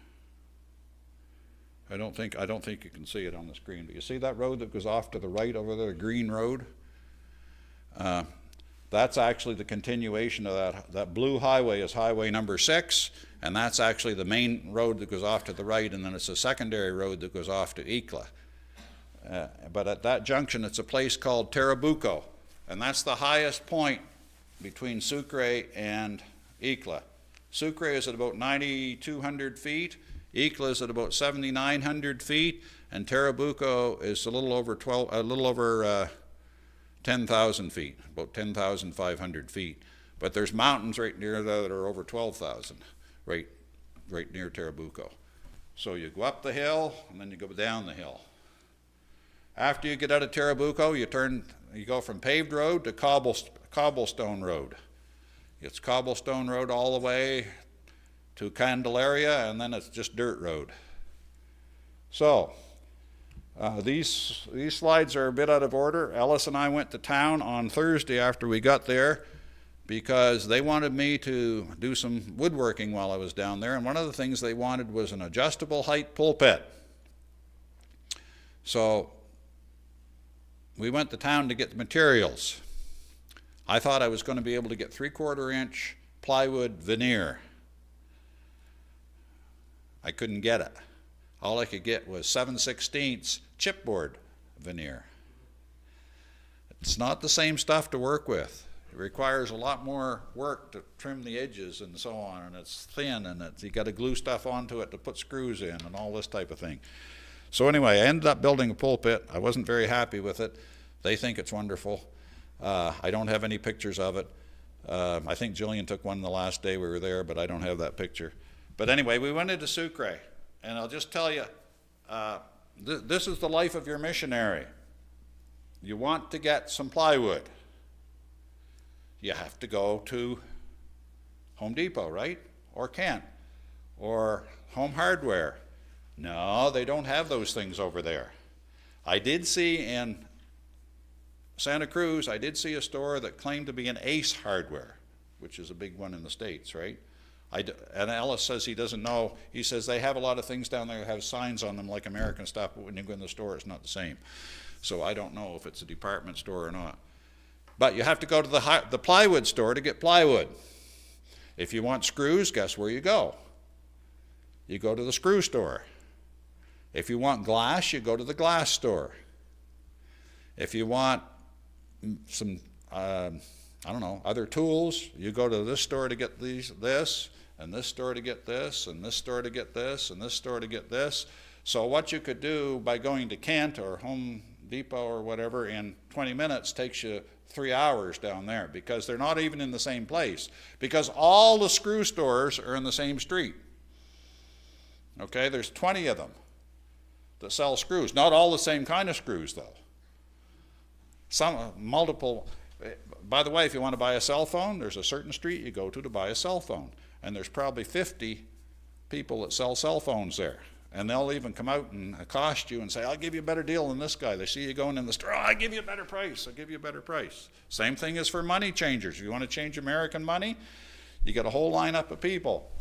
B: I don't think you can see it on the screen, but you see that road that goes off to the right over there, the green road? That's actually the continuation of that. That blue highway is highway number 6, and that's actually the main road that goes off to the right, and then it's a secondary road that goes off to Icla. But at that junction, it's a place called Tarabuco, and that's the highest point between Sucre and Icla. Sucre is at about 9,200 feet. Ecla is at about 7,900 feet, and Tarabuco is a little over 10,000 feet, about 10,500 feet. But there's mountains right near there that are over 12,000, right near Tarabuco. So you go up the hill, and then you go down the hill. After you get out of Tarabuco, you go from paved road to cobblestone road. It's cobblestone road all the way to Candelaria, and then it's just dirt road. So these slides are a bit out of order. Ellis and I went to town on Thursday after we got there because they wanted me to do some woodworking while I was down there, and one of the things they wanted was an adjustable height pulpit. So we went to town to get the materials. I thought I was going to be able to get 3/4 inch plywood veneer. I couldn't get it. All I could get was 7/16 chipboard veneer. It's not the same stuff to work with. It requires a lot more work to trim the edges and so on, and it's thin, and you got to glue stuff onto it to put screws in and all this type of thing. So anyway, I ended up building a pulpit. I wasn't very happy with it. They think it's wonderful. I don't have any pictures of it. I think Jillian took one the last day we were there, but I don't have that picture. But anyway, we went into Sucre, and I'll just tell you, this is the life of your missionary. You want to get some plywood. You have to go to Home Depot, right? Or Kent, or Home Hardware. No, they don't have those things over there. I did see in Santa Cruz, I did see a store that claimed to be an Ace Hardware, which is a big one in the States, right? And Ellis says he doesn't know. He says they have a lot of things down there that have signs on them like American stuff, but when you go in the store, it's not the same. So I don't know if it's a department store or not. But you have to go to the plywood store to get plywood. If you want screws, guess where you go? You go to the screw store. If you want glass, you go to the glass store. If you want some, other tools, you go to this store to get this, and this store to get this, and this store to get this, and this store to get this. So what you could do by going to Kent or Home Depot or whatever in 20 minutes takes you 3 hours down there, because they're not even in the same place, because all the screw stores are in the same street. Okay, there's 20 of them that sell screws. Not all the same kind of screws, though. Some multiple. By the way, if you want to buy a cell phone, there's a certain street you go to buy a cell phone, and there's probably 50 people that sell cell phones there, and they'll even come out and accost you and say, "I'll give you a better deal than this guy." They see you going in the store, "Oh, I'll give you a better price. I'll give you a better price." Same thing is for money changers. If you want to change American money, you got a whole lineup of people.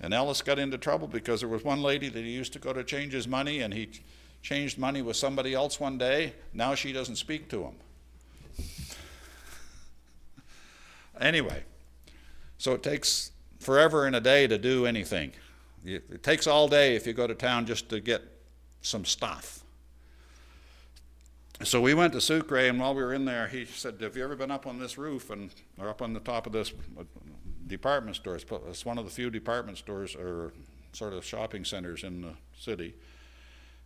B: And Ellis got into trouble because there was one lady that he used to go to change his money, and he changed money with somebody else one day. Now she doesn't speak to him. Anyway, so it takes forever and a day to do anything. It takes all day if you go to town just to get some stuff. So we went to Sucre, and while we were in there, he said, "Have you ever been up on this roof or up on the top of this department store?" It's one of the few department stores or sort of shopping centers in the city.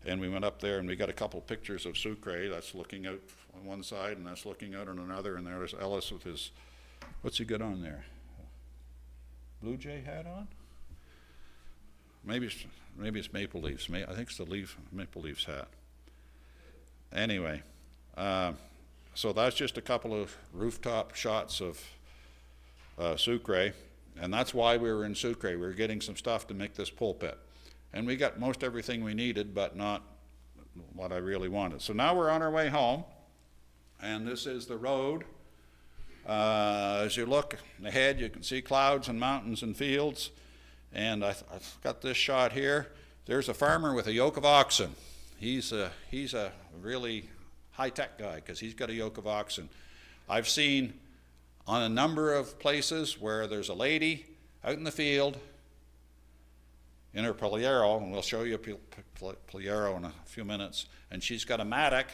B: And we went up there, and we got a couple pictures of Sucre. That's looking out on one side, and that's looking out on another. And there's Ellis with his, what's he got on there? Blue Jay hat on? Maybe it's Maple Leafs. I think it's the Maple Leafs hat. Anyway, so that's just a couple of rooftop shots of Sucre, and that's why we were in Sucre. We were getting some stuff to make this pulpit. And we got most everything we needed, but not what I really wanted. So now we're on our way home, and this is the road. As you look ahead, you can see clouds and mountains and fields. And I've got this shot here. There's a farmer with a yoke of oxen. He's a really high-tech guy because he's got a yoke of oxen. I've seen on a number of places where there's a lady out in the field in her Pliero, and we'll show you a Pliero in a few minutes, and she's got a mattock,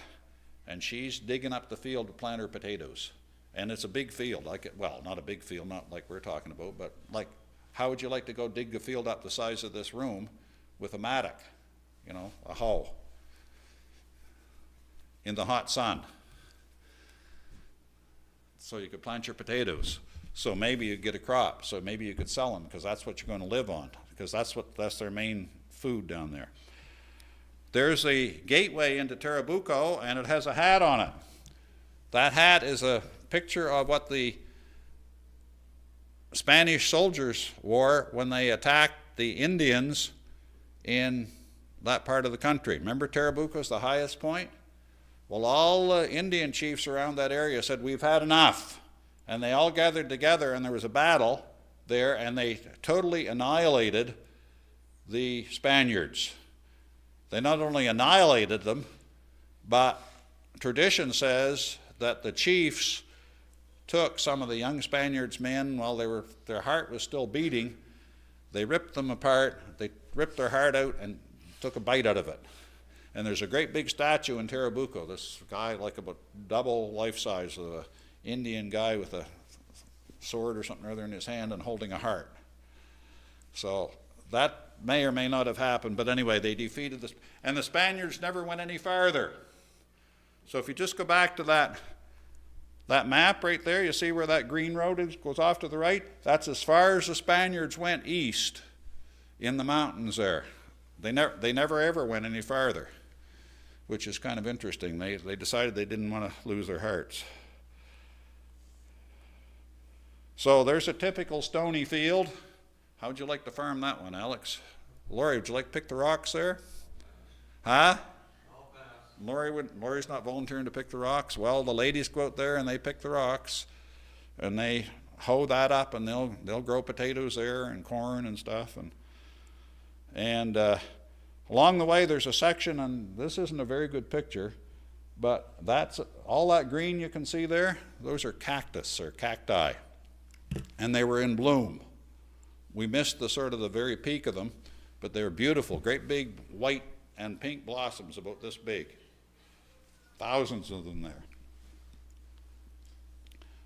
B: and she's digging up the field to plant her potatoes. And it's a big field, well, not a big field, not like we're talking about, but like, how would you like to go dig the field up the size of this room with a mattock, a hoe, in the hot sun. So you could plant your potatoes. So maybe you'd get a crop. So maybe you could sell them because that's what you're going to live on, because that's their main food down there. There's a gateway into Tarabuco, and it has a hat on it. That hat is a picture of what the Spanish soldiers wore when they attacked the Indians in that part of the country. Remember, Tarabuco's the highest point? Well, all the Indian chiefs around that area said, we've had enough. And they all gathered together, and there was a battle there, and they totally annihilated the Spaniards. They not only annihilated them, but tradition says that the chiefs took some of the young Spaniards' men while their heart was still beating. They ripped them apart, they ripped their heart out and took a bite out of it. And there's a great big statue in Tarabuco, this guy like about double life size of an Indian guy with a sword or something or other in his hand and holding a heart. So that may or may not have happened, but anyway, they defeated and the Spaniards never went any farther. So if you just go back to that map right there, you see where that green road is, goes off to the right? That's as far as the Spaniards went east in the mountains there. They never ever went any farther, which is kind of interesting. They decided they didn't want to lose their hearts. So there's a typical stony field. How'd you like to farm that one, Alex? Lori, would you like to pick the rocks there? Huh? Lori's not volunteering to pick the rocks. Well, the ladies go out there and they pick the rocks, and they hoe that up, and they'll grow potatoes there and corn and stuff. And along the way, there's a section, and this isn't a very good picture, but that's all that green you can see there. Those are cactus or cacti, and they were in bloom. We missed the very peak of them, but they're beautiful, great big white and pink blossoms about this big. Thousands of them there.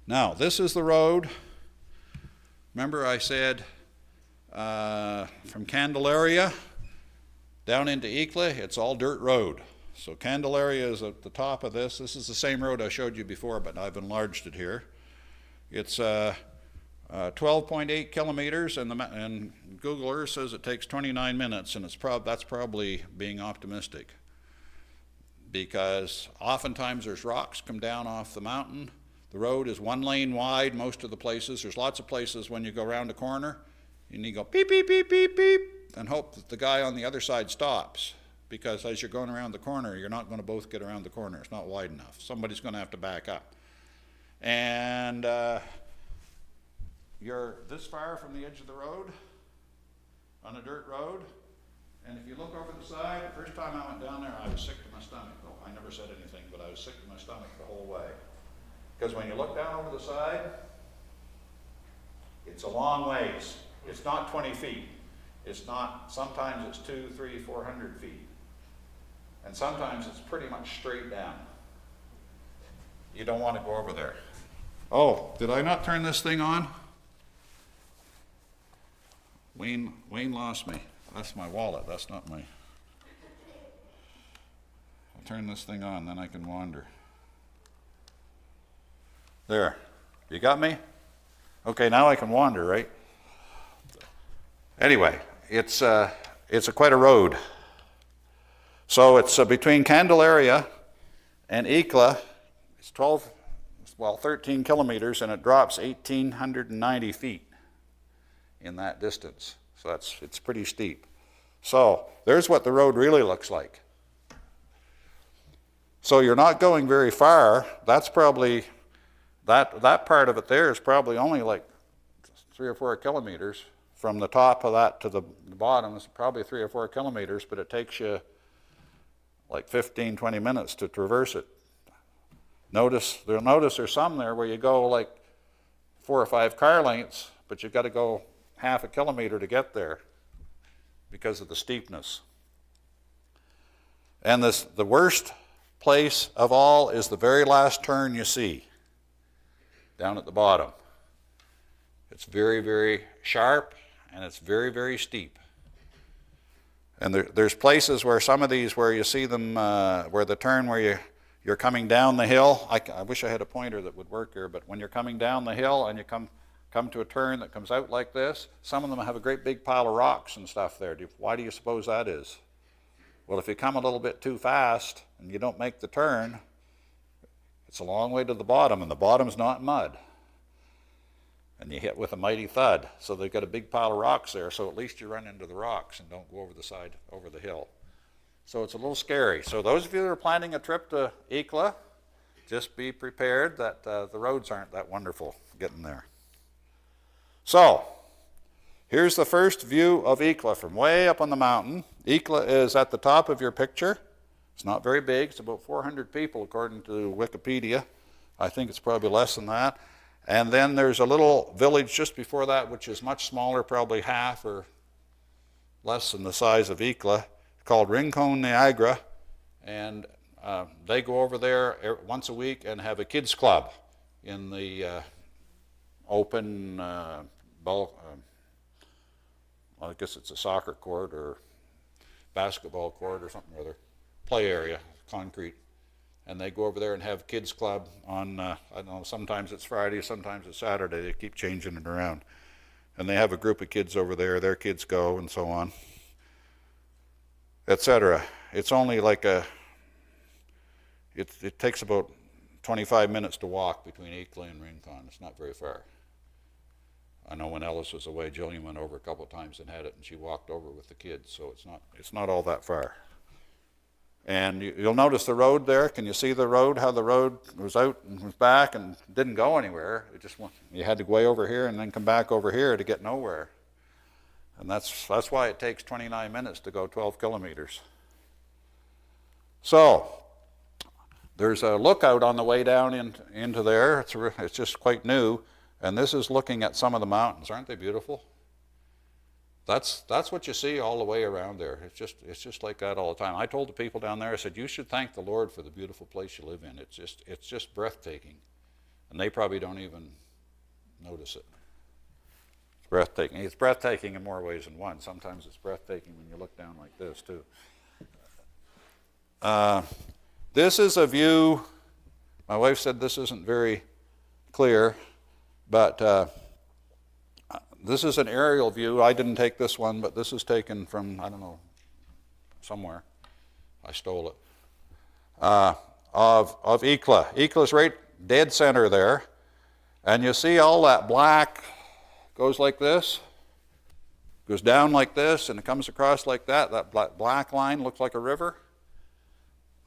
B: Now, this is the road. Remember I said from Candelaria down into Icla, it's all dirt road. So Candelaria is at the top of this. This is the same road I showed you before, but I've enlarged it here. It's 12.8 kilometers, and Google Earth says it takes 29 minutes, and that's probably being optimistic, because oftentimes there's rocks come down off the mountain. The road is one lane wide most of the places. There's lots of places when you go around a corner, and you go beep, beep, beep, beep, beep, and hope that the guy on the other side stops, because as you're going around the corner, you're not going to both get around the corner. It's not wide enough. Somebody's going to have to back up. And you're this far from the edge of the road, on a dirt road, and if you look over the side, the first time I went down there, I was sick to my stomach. Though I never said anything, but I was sick to my stomach the whole way. Because when you look down over the side, it's a long ways. It's not 20 feet. It's not, sometimes it's 200, 300, 400 feet. And sometimes it's pretty much straight down. You don't want to go over there. Oh, did I not turn this thing on? Wayne lost me. That's my wallet. That's not my... I'll turn this thing on, then I can wander. There. You got me? Okay, now I can wander, right? Anyway, it's quite a road. So it's between Candelaria and Icla. It's 13 kilometers, and it drops 1,890 feet in that distance. So it's pretty steep. So there's what the road really looks like. So you're not going very far. That's probably, that part of it there is probably only like 3 or 4 kilometers. From the top of that to the bottom is probably 3 or 4 kilometers, but it takes you like 15, 20 minutes to traverse it. Notice there's some there where you go like 4 or 5 car lengths, but you've got to go half a kilometer to get there because of the steepness. And the worst place of all is the very last turn you see down at the bottom. It's very, very sharp, and it's very, very steep. And there's places where some of these, where you see them, where the turn where you're coming down the hill. I wish I had a pointer that would work here, but when you're coming down the hill and you come to a turn that comes out like this, some of them have a great big pile of rocks and stuff there. Why do you suppose that is? Well, if you come a little bit too fast and you don't make the turn, it's a long way to the bottom, and the bottom's not mud. And you hit with a mighty thud. So they've got a big pile of rocks there, so at least you run into the rocks and don't go over the side, over the hill. So it's a little scary. So those of you that are planning a trip to Ikla, just be prepared that the roads aren't that wonderful getting there. So, here's the first view of Ikla from way up on the mountain. Ikla is at the top of your picture. It's not very big. It's about 400 people according to Wikipedia. I think it's probably less than that. And then there's a little village just before that, which is much smaller, probably half or less than the size of Ikla, called Rincon, Niagara. And they go over there once a week and have a kids club in the open ball, well, I guess it's a soccer court or basketball court or something or other, play area, concrete. And they go over there and have kids club on, I don't know, sometimes it's Friday, sometimes it's Saturday. They keep changing it around. And they have a group of kids over there, their kids go and so on, etc. It's only like it takes about 25 minutes to walk between Ikla and Rincon. It's not very far. I know when Ellis was away, Jillian went over a couple of times and had it, and she walked over with the kids, so it's not all that far. And you'll notice the road there. Can you see the road, how the road was out and was back and didn't go anywhere? It just went, you had to go way over here and then come back over here to get nowhere. And that's why it takes 29 minutes to go 12 kilometers. So, there's a lookout on the way down into there. It's just quite new. And this is looking at some of the mountains. Aren't they beautiful? That's what you see all the way around there. It's just like that all the time. I told the people down there, I said, you should thank the Lord for the beautiful place you live in. It's just breathtaking. And they probably don't even notice it. It's breathtaking. It's breathtaking in more ways than one. Sometimes it's breathtaking when you look down like this too. This is a view, my wife said this isn't very clear, but this is an aerial view. I didn't take this one, but this is taken from, I don't know, somewhere. I stole it. Of Ikla. Ikla's right dead center there. And you see all that black goes like this, goes down like this, and it comes across like that. That black line looks like a river.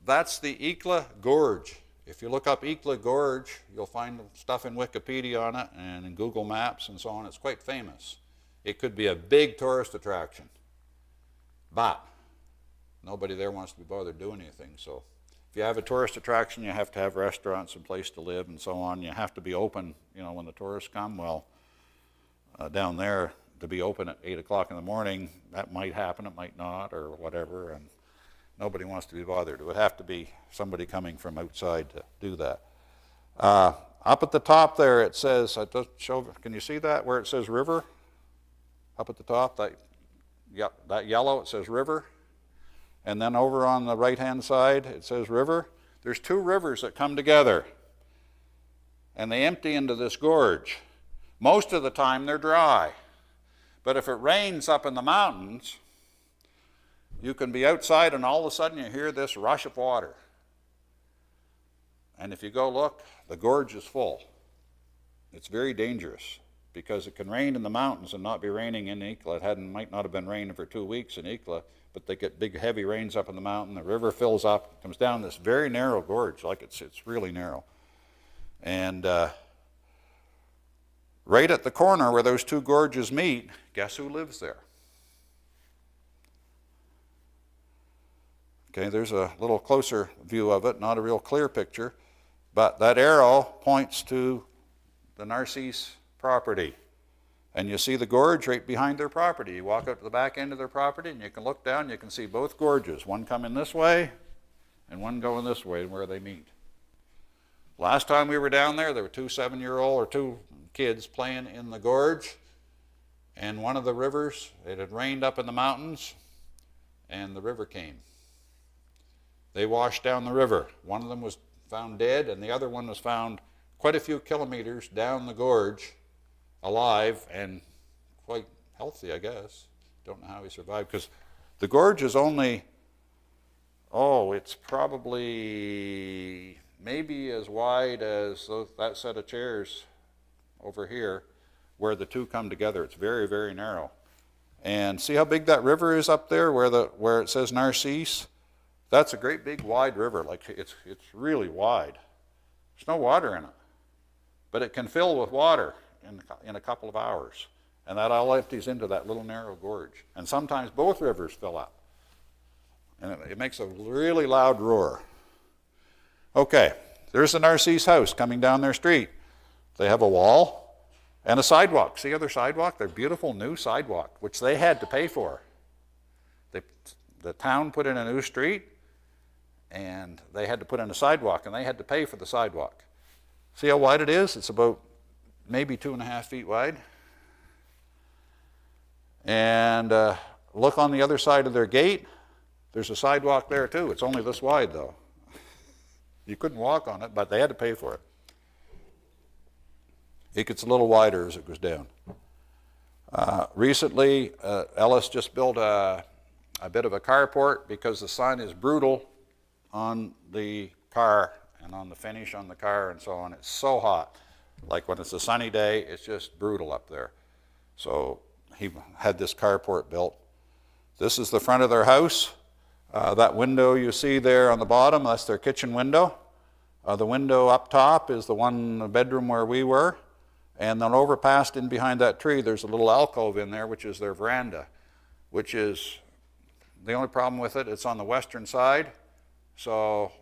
B: That's the Ikla Gorge. If you look up Ikla Gorge, you'll find stuff in Wikipedia on it and in Google Maps and so on. It's quite famous. It could be a big tourist attraction, but nobody there wants to be bothered doing anything. So if you have a tourist attraction, you have to have restaurants and place to live and so on. You have to be open, when the tourists come. Well, down there, to be open at 8 o'clock in the morning, that might happen, it might not, or whatever, and nobody wants to be bothered. It would have to be somebody coming from outside to do that. Up at the top there, it says, can you see that where it says river? Up at the top, that yellow, it says river. And then over on the right-hand side, it says river. There's two rivers that come together, and they empty into this gorge. Most of the time, they're dry. But if it rains up in the mountains, you can be outside and all of a sudden you hear this rush of water. And if you go look, the gorge is full. It's very dangerous because it can rain in the mountains and not be raining in Ikla. It might not have been raining for 2 weeks in Ikla, but they get big heavy rains up in the mountain. The river fills up, comes down this very narrow gorge, like it's really narrow. And right at the corner where those two gorges meet, guess who lives there? Okay, there's a little closer view of it, not a real clear picture, but that arrow points to the Narcisse property. And you see the gorge right behind their property. You walk up to the back end of their property and you can look down, you can see both gorges, one coming this way and one going this way where they meet. Last time we were down there were two 7-year-old or two kids playing in the gorge, and one of the rivers, it had rained up in the mountains, and the river came. They washed down the river. One of them was found dead, and the other one was found quite a few kilometers down the gorge, alive and quite healthy, I guess. Don't know how he survived, because the gorge is only, it's probably maybe as wide as that set of chairs over here, where the two come together. It's very, very narrow. And see how big that river is up there where it says Narcisse? That's a great big wide river. Like it's really wide. There's no water in it, but it can fill with water in a couple of hours. And that all empties into that little narrow gorge. And sometimes both rivers fill up. And it makes a really loud roar. Okay, there's the Narcisse house coming down their street. They have a wall and a sidewalk. See their sidewalk? Their beautiful new sidewalk, which they had to pay for. The town put in a new street, and they had to put in a sidewalk, and they had to pay for the sidewalk. See how wide it is? It's about maybe 2.5 feet wide. And look on the other side of their gate. There's a sidewalk there too. It's only this wide though. You couldn't walk on it, but they had to pay for it. It gets a little wider as it goes down. Recently, Ellis just built a bit of a carport because the sun is brutal on the car and on the finish on the car and so on. It's so hot. Like when it's a sunny day, it's just brutal up there. So he had this carport built. This is the front of their house. That window you see there on the bottom, that's their kitchen window. The window up top is the bedroom where we were. And then over past in behind that tree, there's a little alcove in there, which is their veranda, which is the only problem with it. It's on the western side. So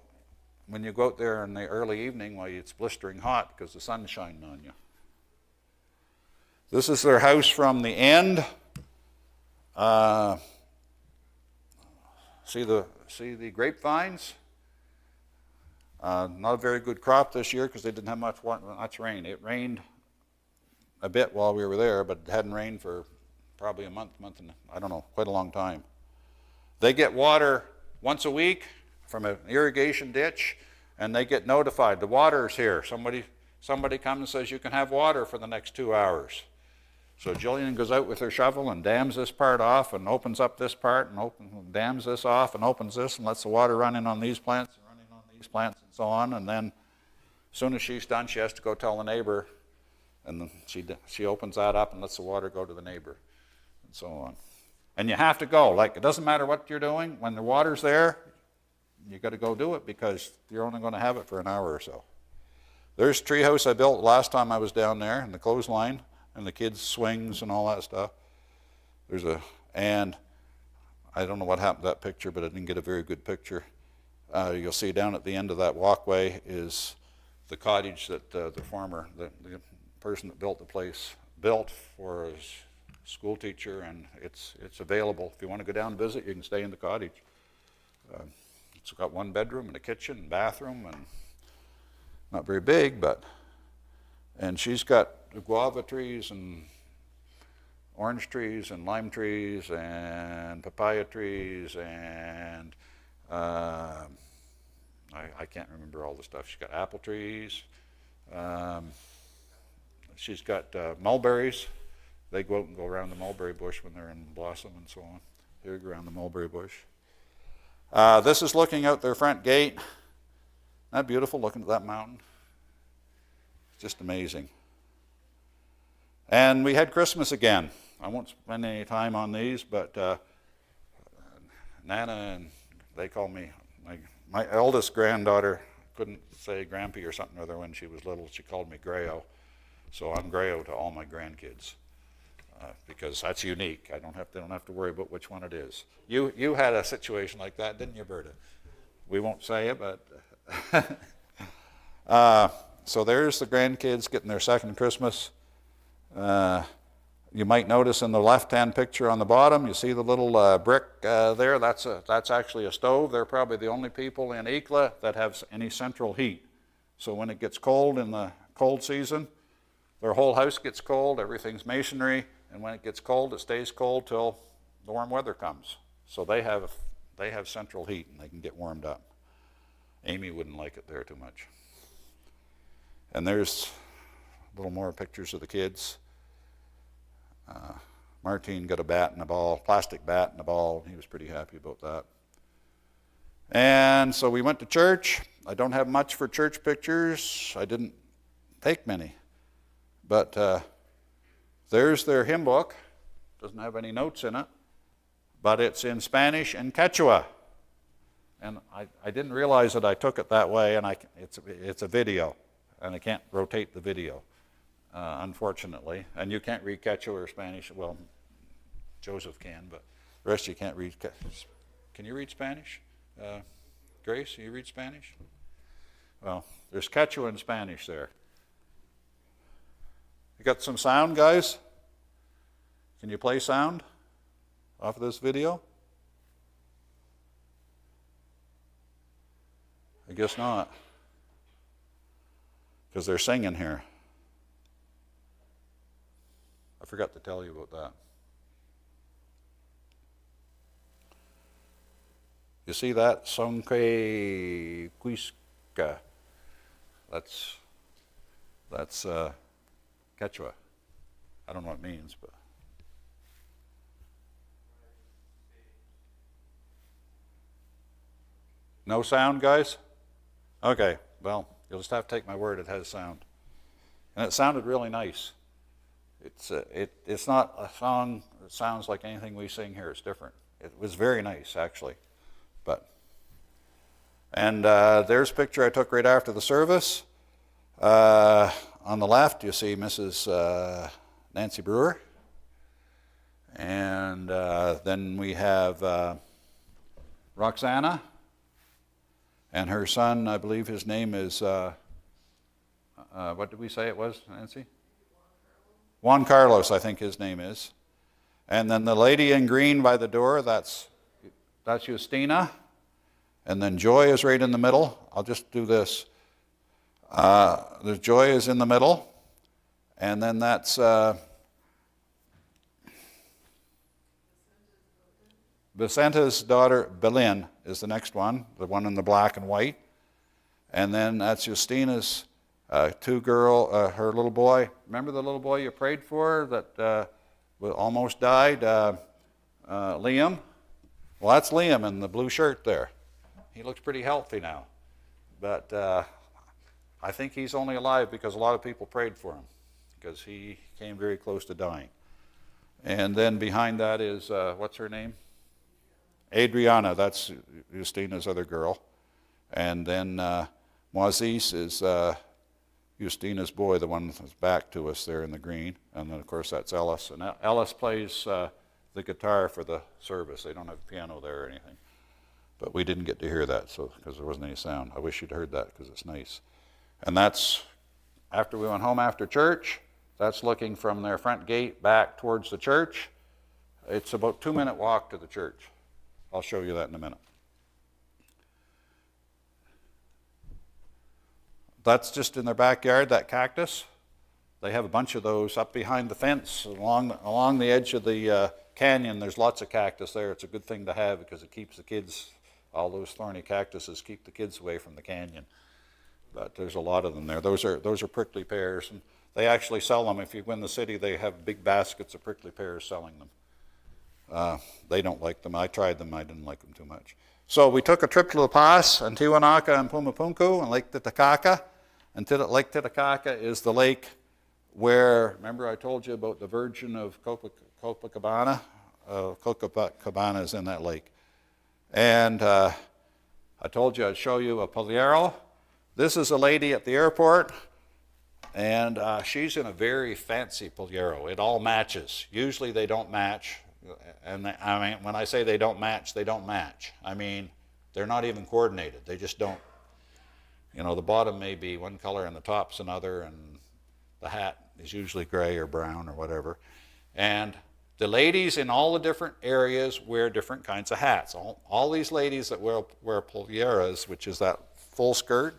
B: when you go out there in the early evening, it's blistering hot because the sun's shining on you. This is their house from the end. See the grapevines? Not a very good crop this year because they didn't have much rain. It rained a bit while we were there, but it hadn't rained for probably a month and I don't know, quite a long time. They get water once a week from an irrigation ditch, and they get notified. The water's here. Somebody comes and says you can have water for the next 2 hours. So Jillian goes out with her shovel and dams this part off and opens up this part and dams this off and opens this and lets the water run in on these plants and run in on these plants and so on. And then as soon as she's done, she has to go tell the neighbor, and then she opens that up and lets the water go to the neighbor and so on. And you have to go. Like, it doesn't matter what you're doing. When the water's there, you got to go do it because you're only going to have it for an hour or so. There's a treehouse I built last time I was down there, and the clothesline and the kids' swings and all that stuff. And I don't know what happened to that picture, but I didn't get a very good picture. You'll see down at the end of that walkway is the cottage that the person that built the place built for his school teacher, and it's available. If you want to go down and visit, you can stay in the cottage. It's got one bedroom and a kitchen and bathroom, and not very big, and she's got guava trees and orange trees and lime trees and papaya trees and I can't remember all the stuff. She's got apple trees. She's got mulberries. They go out and go around the mulberry bush when they're in blossom and so on. They go around the mulberry bush. This is looking out their front gate. Isn't that beautiful, looking at that mountain? It's just amazing. And we had Christmas again. I won't spend any time on these, but Nana, and they call me, my eldest granddaughter couldn't say Grampy or something or other when she was little. She called me Grayo. So I'm Grayo to all my grandkids because that's unique. They don't have to worry about which one it is. You had a situation like that, didn't you, Berta? We won't say it, but so there's the grandkids getting their second Christmas. You might notice in the left-hand picture on the bottom, you see the little brick there. That's actually a stove. They're probably the only people in Ikla that have any central heat. So when it gets cold in the cold season, their whole house gets cold. Everything's masonry, and when it gets cold, it stays cold till the warm weather comes. So they have central heat and they can get warmed up. Amy wouldn't like it there too much. And there's a little more pictures of the kids. Martine got a bat and a ball, plastic bat and a ball. He was pretty happy about that. And so we went to church. I don't have much for church pictures. I didn't take many. But there's their hymn book. Doesn't have any notes in it. But it's in Spanish and Quechua. And I didn't realize that I took it that way, and it's a video, and I can't rotate the video, unfortunately. And you can't read Quechua or Spanish. Well, Joseph can, but the rest of you can't read. Can you read Spanish? Grace, you read Spanish? Well, there's Quechua and Spanish there. You got some sound, guys? Can you play sound off of this video? I guess not, because they're singing here. I forgot to tell you about that. You see that? Sonque Quisca. That's Quechua. I don't know what it means, but. No sound, guys? Okay, well, you'll just have to take my word it has sound. And it sounded really nice. It's not a song that sounds like anything we sing here. It's different. It was very nice, actually. And there's a picture I took right after the service. On the left, you see Mrs. Nancy Brewer. And then we have Roxana. And her son, I believe his name is, what did we say it was, Nancy? Juan Carlos, I think his name is. And then the lady in green by the door, that's Justina. And then Joy is right in the middle. I'll just do this. The Joy is in the middle. And then that's Vicenta's daughter, Belen, is the next one, the one in the black and white. And then that's Justina's her little boy. Remember the little boy you prayed for that almost died? Liam? Well, that's Liam in the blue shirt there. He looks pretty healthy now. But I think he's only alive because a lot of people prayed for him, because he came very close to dying. And then behind that is, what's her name? Adriana, that's Justina's other girl. And then Moises is Justina's boy, the one that's back to us there in the green. And then, of course, that's Ellis. And Ellis plays the guitar for the service. They don't have a piano there or anything. But we didn't get to hear that because there wasn't any sound. I wish you'd heard that because it's nice. And that's, after we went home after church, that's looking from their front gate back towards the church. It's about a 2-minute walk to the church. I'll show you that in a minute. That's just in their backyard, that cactus. They have a bunch of those up behind the fence along the edge of the canyon. There's lots of cactus there. It's a good thing to have because it keeps the kids, all those thorny cactuses keep the kids away from the canyon. But there's a lot of them there. Those are prickly pears, and they actually sell them. If you go in the city, they have big baskets of prickly pears selling them. They don't like them. I tried them. I didn't like them too much. So we took a trip to La Paz and Tiwanaku and Pumapunku and Lake Titicaca. And Lake Titicaca is the lake where, remember I told you about the Virgin of Copacabana? Copacabana is in that lake. And I told you I'd show you a pollero. This is a lady at the airport, and she's in a very fancy pollero. It all matches. Usually they don't match. And I mean, when I say they don't match, they don't match. I mean, they're not even coordinated. They just don't. You know, the bottom may be one color and the top's another, and the hat is usually gray or brown or whatever. And the ladies in all the different areas wear different kinds of hats. All these ladies that wear polleras, which is that full skirt,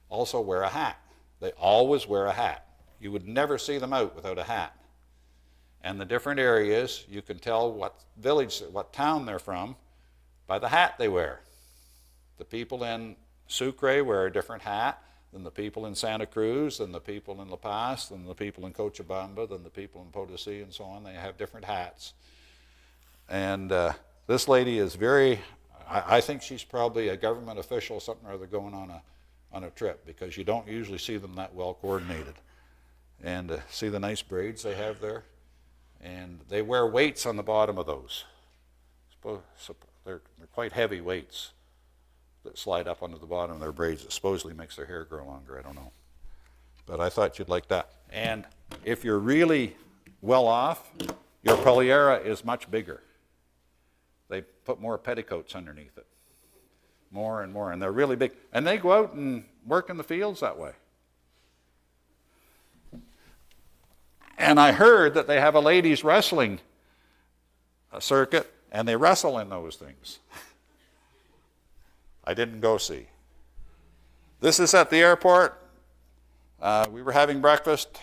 B: also wear a hat. They always wear a hat. You would never see them out without a hat. And the different areas, you can tell what village, what town they're from by the hat they wear. The people in Sucre wear a different hat than the people in Santa Cruz, than the people in La Paz, than the people in Cochabamba, than the people in Potosí, and so on. They have different hats. And this lady is very, I think she's probably a government official, something or other, going on a trip, because you don't usually see them that well coordinated. And see the nice braids they have there? And they wear weights on the bottom of those. They're quite heavy weights that slide up onto the bottom of their braids. It supposedly makes their hair grow longer. I don't know. But I thought you'd like that. And if you're really well off, your pollera is much bigger. They put more petticoats underneath it. More and more. And they're really big. And they go out and work in the fields that way. And I heard that they have a ladies' wrestling circuit, and they wrestle in those things. I didn't go see. This is at the airport. We were having breakfast.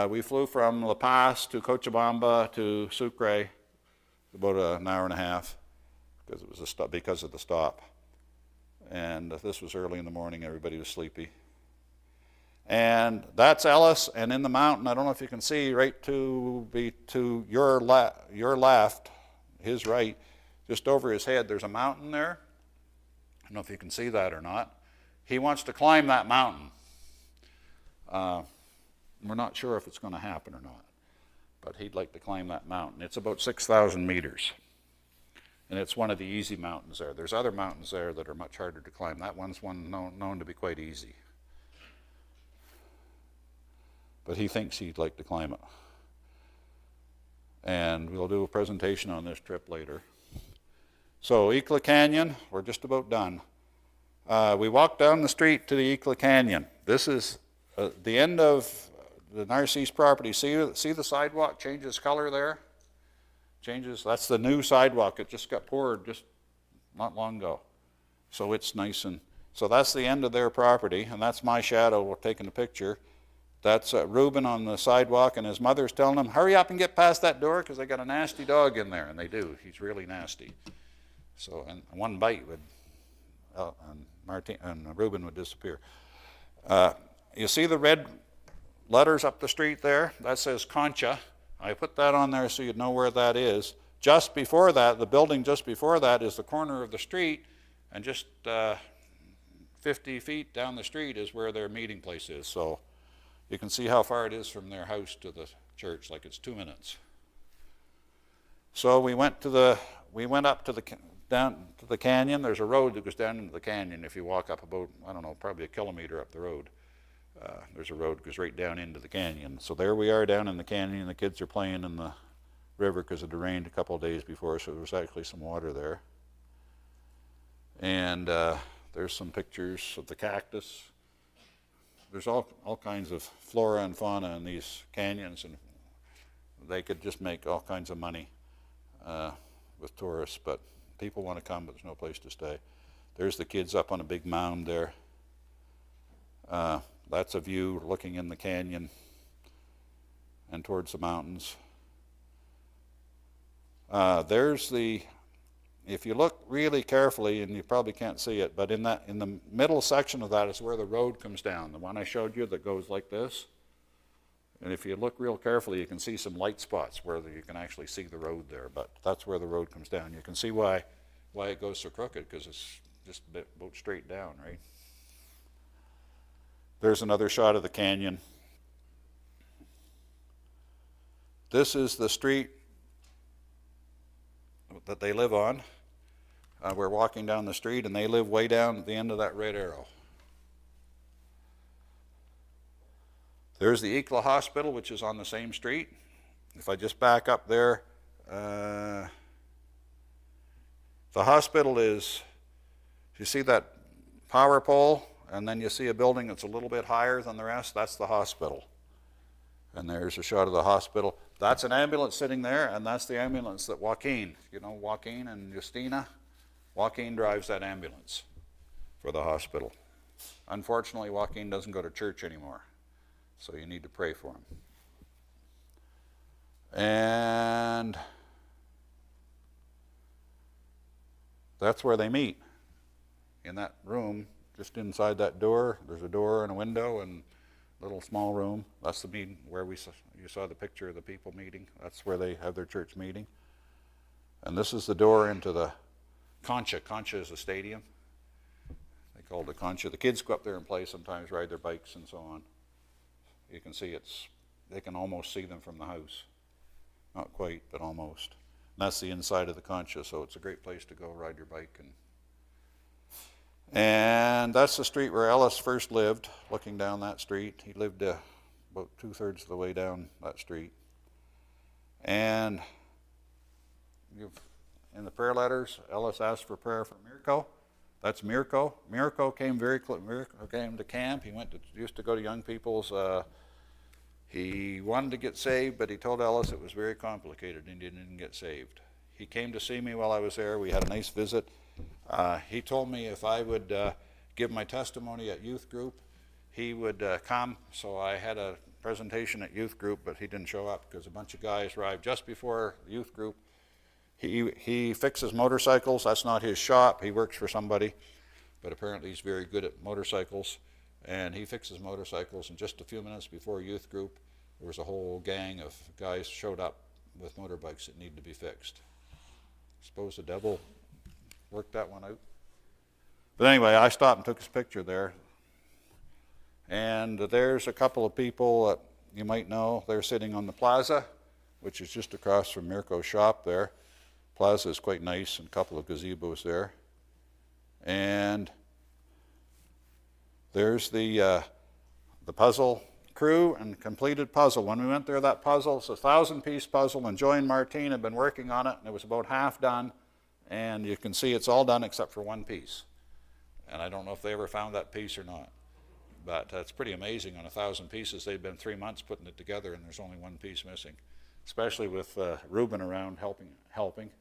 B: We flew from La Paz to Cochabamba to Sucre, about an hour and a half, because it was because of the stop. And this was early in the morning. Everybody was sleepy. And that's Ellis, and in the mountain, I don't know if you can see, right to your left, his right, just over his head, there's a mountain there. I don't know if you can see that or not. He wants to climb that mountain. We're not sure if it's going to happen or not, but he'd like to climb that mountain. It's about 6,000 meters, and it's one of the easy mountains there. There's other mountains there that are much harder to climb. That one's known to be quite easy. But he thinks he'd like to climb it. And we'll do a presentation on this trip later. So Icla Canyon, we're just about done. We walked down the street to the Icla Canyon. This is the end of the Narcisse property. See the sidewalk changes color there? Changes, that's the new sidewalk. It just got poured just not long ago. So it's nice, and so that's the end of their property, and that's my shadow. We're taking a picture. That's Reuben on the sidewalk, and his mother's telling him, hurry up and get past that door because they got a nasty dog in there, and they do. He's really nasty. So, and one bite would, and Reuben would disappear. You see the red letters up the street there? That says Concha. I put that on there so you'd know where that is. Just before that, the building just before that is the corner of the street, and just 50 feet down the street is where their meeting place is. So you can see how far it is from their house to the church, like it's 2 minutes. So we went up to down to the canyon. There's a road that goes down into the canyon. If you walk up about, I don't know, probably a kilometer up the road, there's a road that goes right down into the canyon. So there we are down in the canyon. The kids are playing in the river because it had rained a couple of days before, so there was actually some water there. And there's some pictures of the cactus. There's all kinds of flora and fauna in these canyons, and they could just make all kinds of money with tourists, but people want to come, but there's no place to stay. There's the kids up on a big mound there. That's a view looking in the canyon and towards the mountains. There's the, if you look really carefully, and you probably can't see it, but in the middle section of that is where the road comes down, the one I showed you that goes like this. And if you look real carefully, you can see some light spots where you can actually see the road there, but that's where the road comes down. You can see why it goes so crooked, because it's just about straight down, right? There's another shot of the canyon. This is the street that they live on. We're walking down the street, and they live way down at the end of that red arrow. There's the Icla Hospital, which is on the same street. If I just back up there, the hospital is, you see that power pole, and then you see a building that's a little bit higher than the rest, that's the hospital. And there's a shot of the hospital. That's an ambulance sitting there, and that's the ambulance that Joaquin, you know Joaquin and Justina? Joaquin drives that ambulance for the hospital. Unfortunately, Joaquin doesn't go to church anymore, so you need to pray for him. And that's where they meet, in that room, just inside that door. There's a door and a window and a little small room. That's the meeting where you saw the picture of the people meeting. That's where they have their church meeting. And this is the door into the Concha. Concha is a stadium. They call it the Concha. The kids go up there and play sometimes, ride their bikes and so on. You can see they can almost see them from the house. Not quite, but almost. And that's the inside of the Concha, so it's a great place to go ride your bike. And that's the street where Ellis first lived, looking down that street. He lived about 2/3 of the way down that street. And in the prayer letters, Ellis asked for prayer for Mirko. That's Mirko. Mirko came Mirko came to camp. He used to go to young people's. He wanted to get saved, but he told Ellis it was very complicated and he didn't get saved. He came to see me while I was there. We had a nice visit. He told me if I would give my testimony at youth group, he would come. So I had a presentation at youth group, but he didn't show up because a bunch of guys arrived just before youth group. He fixes motorcycles. That's not his shop. He works for somebody, but apparently he's very good at motorcycles. And he fixes motorcycles, and just a few minutes before youth group, there was a whole gang of guys showed up with motorbikes that needed to be fixed. Suppose the devil worked that one out. But anyway, I stopped and took his picture there. And there's a couple of people that you might know. They're sitting on the plaza, which is just across from Mirko's shop there. Plaza is quite nice, and a couple of gazebos there. And there's the puzzle crew and completed puzzle. When we went there, that puzzle, it's a 1,000-piece puzzle, and Joy and Martine had been working on it, and it was about half done, and you can see it's all done except for one piece. And I don't know if they ever found that piece or not, but that's pretty amazing. On 1,000 pieces, they've been 3 months putting it together, and there's only one piece missing, especially with Reuben around helping.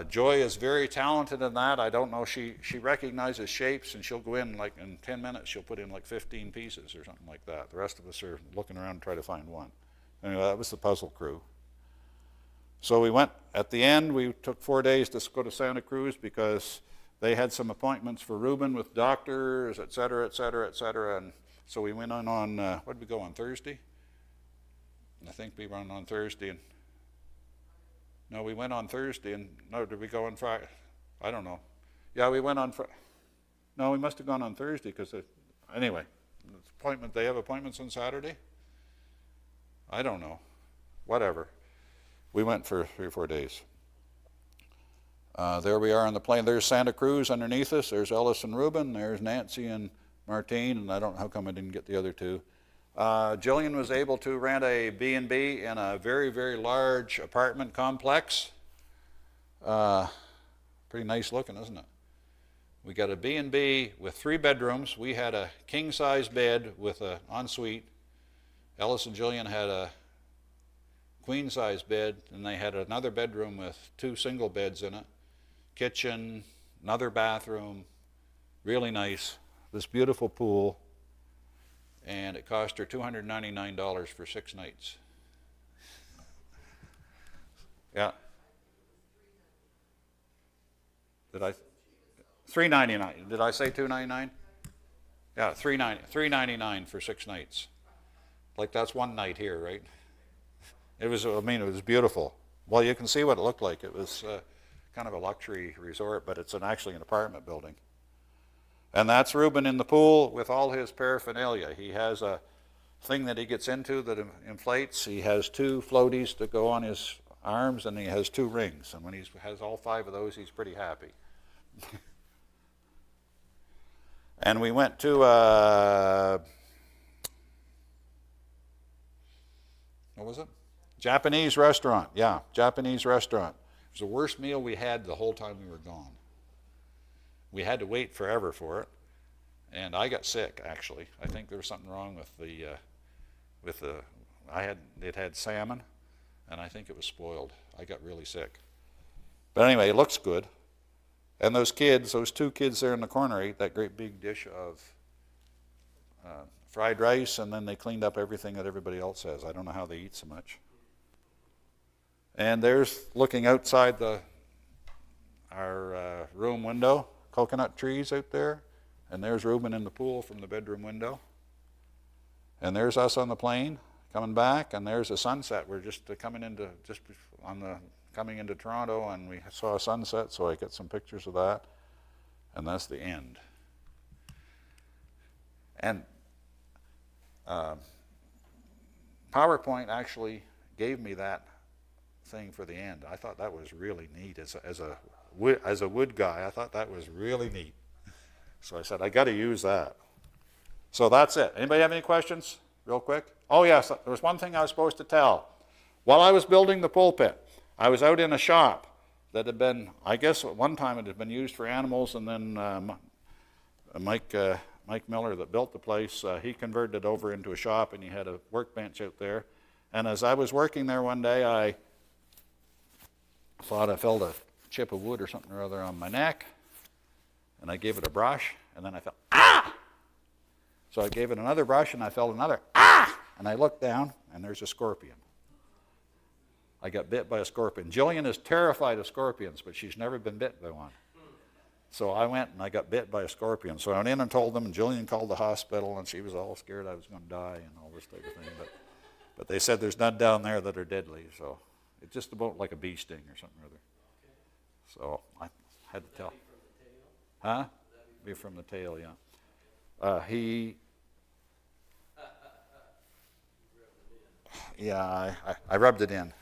B: Joy is very talented in that. I don't know, she recognizes shapes, and she'll go in like in 10 minutes, she'll put in like 15 pieces or something like that. The rest of us are looking around to try to find one. Anyway, that was the puzzle crew. So we went, at the end, we took 4 days to go to Santa Cruz because they had some appointments for Reuben with doctors, et cetera, et cetera, et cetera. And so we went on what did we go on, Thursday? I think we went on Thursday. No, we went on Thursday, and no, did we go on Friday? I don't know. Yeah, we went on Friday. No, we must have gone on Thursday because, anyway, they have appointments on Saturday? I don't know. Whatever. We went for 3 or 4 days. There we are on the plane. There's Santa Cruz underneath us. There's Ellis and Reuben. There's Nancy and Martine, and I don't know how come I didn't get the other two. Jillian was able to rent a B&B in a very, very large apartment complex. Pretty nice looking, isn't it? We got a B&B with 3 bedrooms. We had a king-size bed with an ensuite. Ellis and Jillian had a queen-size bed, and they had another bedroom with 2 single beds in it. Kitchen, another bathroom, really nice. This beautiful pool. And it cost her $299 for 6 nights. Yeah. Did I? $399. Did I say $299? Yeah, $399 for 6 nights. Like that's one night here, right? It was beautiful. Well, you can see what it looked like. It was kind of a luxury resort, but it's actually an apartment building. And that's Reuben in the pool with all his paraphernalia. He has a thing that he gets into that inflates. He has 2 floaties that go on his arms, and he has 2 rings. And when he has all 5 of those, he's pretty happy. And we went to what was it? Japanese restaurant. Yeah, Japanese restaurant. It was the worst meal we had the whole time we were gone. We had to wait forever for it, and I got sick. Actually, I think there was something wrong with it had salmon, and I think it was spoiled. I got really sick. But anyway, it looks good. And those 2 kids there in the corner ate that great big dish of fried rice, and then they cleaned up everything that everybody else has. I don't know how they eat so much. And there's looking outside our room window, coconut trees out there. And there's Reuben in the pool from the bedroom window. And there's us on the plane coming back, and there's a sunset. We're just coming into Toronto, and we saw a sunset, so I get some pictures of that. And that's the end. And PowerPoint actually gave me that thing for the end. I thought that was really neat. As a wood guy, I thought that was really neat. So I said, I got to use that. So that's it. Anybody have any questions? Real quick. Oh yes, there was one thing I was supposed to tell. While I was building the pulpit, I was out in a shop that had been, I guess at one time it had been used for animals, and then Mike Miller that built the place, he converted it over into a shop, and he had a workbench out there. And as I was working there one day, I thought I felt a chip of wood or something or other on my neck, and I gave it a brush, and then I felt, ah! So I gave it another brush, and I felt another, ah! And I looked down, and there's a scorpion. I got bit by a scorpion. Jillian is terrified of scorpions, but she's never been bit by one. So I went and I got bit by a scorpion. So I went in and told them, and Jillian called the hospital, and she was all scared I was going to die and all this type of thing. But they said there's none down there that are deadly, so it's just about like a bee sting or something or other. So I had to tell. Huh? Be from the tail, yeah. I rubbed it in.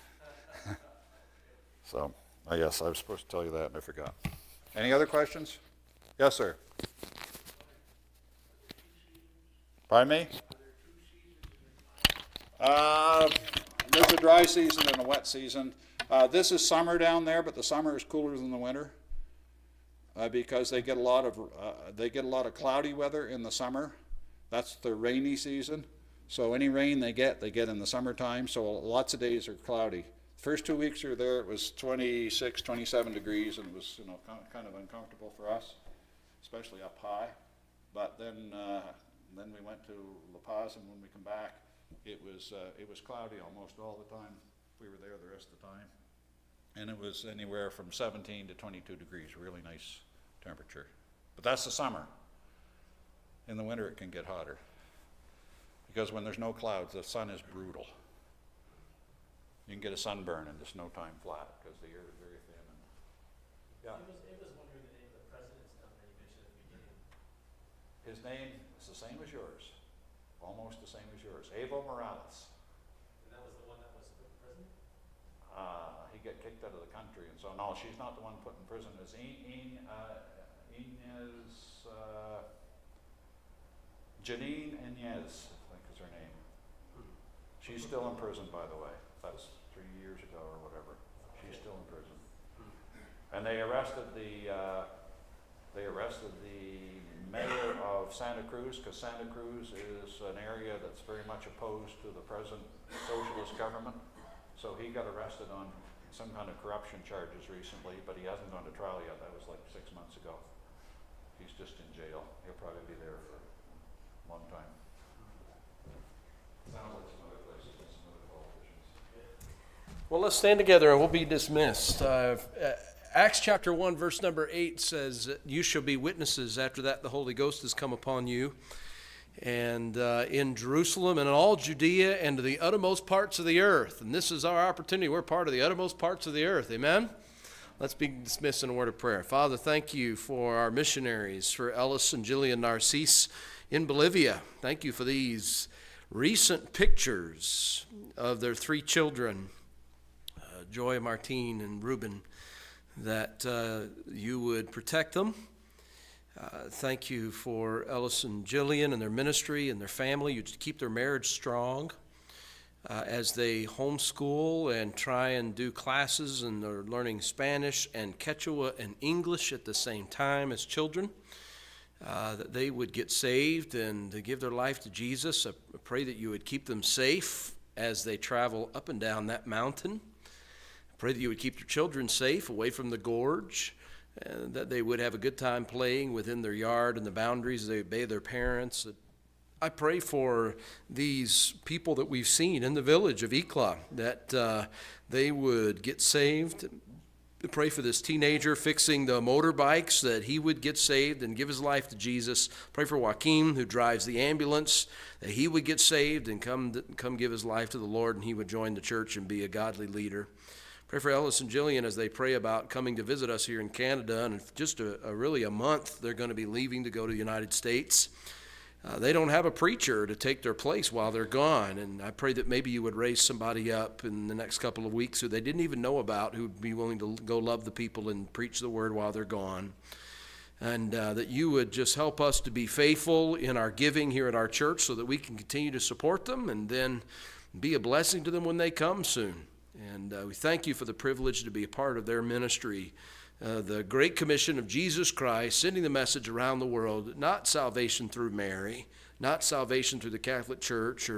B: So, yes, I was supposed to tell you that and I forgot. Any other questions? Yes, sir. Pardon me? There's a dry season and a wet season. This is summer down there, but the summer is cooler than the winter because they get a lot of cloudy weather in the summer. That's the rainy season. So any rain they get in the summertime. So lots of days are cloudy. First 2 weeks we were there, it was 26, 27 degrees, and it was kind of uncomfortable for us, especially up high. But then we went to La Paz, and when we come back, it was cloudy almost all the time. We were there the rest of the time, and it was anywhere from 17 to 22 degrees, really nice temperature. But that's the summer. In the winter, it can get hotter because when there's no clouds, the sun is brutal. You can get a sunburn in the snow time flat because the air is very thin. And, yeah.
C: It was wondering the name of the president's son that you mentioned at the beginning.
B: His name is the same as yours, almost the same as yours, Evo Morales.
C: And that was the one that was put in prison?
B: He got kicked out of the country, and so no, she's not the one put in prison. It's Janine Inez, I think is her name. She's still in prison, by the way. That's 3 years ago or whatever. She's still in prison. And they arrested the mayor of Santa Cruz, because Santa Cruz is an area that's very much opposed to the present socialist government. So he got arrested on some kind of corruption charges recently, but he hasn't gone to trial yet. That was like 6 months ago. He's just in jail. He'll probably be there for a long time. Sounds like some other places and some other politicians.
A: Well, let's stand together and we'll be dismissed. Acts chapter 1, verse number 8 says, "You shall be witnesses. After that, the Holy Ghost has come upon you. And in Jerusalem and in all Judea and to the uttermost parts of the earth." And this is our opportunity. We're part of the uttermost parts of the earth. Amen? Let's be dismissed in a word of prayer. Father, thank you for our missionaries, for Ellis and Jillian Narcisse in Bolivia. Thank you for these recent pictures of their 3 children, Joy, Martine, and Reuben, that you would protect them. Thank you for Ellis and Jillian and their ministry and their family. You keep their marriage strong as they homeschool and try and do classes, and they're learning Spanish and Quechua and English at the same time as children. That they would get saved and to give their life to Jesus. I pray that you would keep them safe as they travel up and down that mountain. I pray that you would keep their children safe away from the gorge, and that they would have a good time playing within their yard and the boundaries. They obey their parents, I pray for these people that we've seen in the village of Ikla, that they would get saved. I pray for this teenager fixing the motorbikes, that he would get saved and give his life to Jesus. Pray for Joaquin, who drives the ambulance, that he would get saved and come give his life to the Lord, and he would join the church and be a godly leader. Pray for Ellis and Jillian as they pray about coming to visit us here in Canada, and in just really a month they're going to be leaving to go to the United States. They don't have a preacher to take their place while they're gone, and I pray that maybe you would raise somebody up in the next couple of weeks who they didn't even know about, who would be willing to go love the people and preach the word while they're gone, and that you would just help us to be faithful in our giving here at our church so that we can continue to support them and then be a blessing to them when they come soon. And we thank you for the privilege to be a part of their ministry. The Great Commission of Jesus Christ, sending the message around the world, not salvation through Mary, not salvation through the Catholic Church,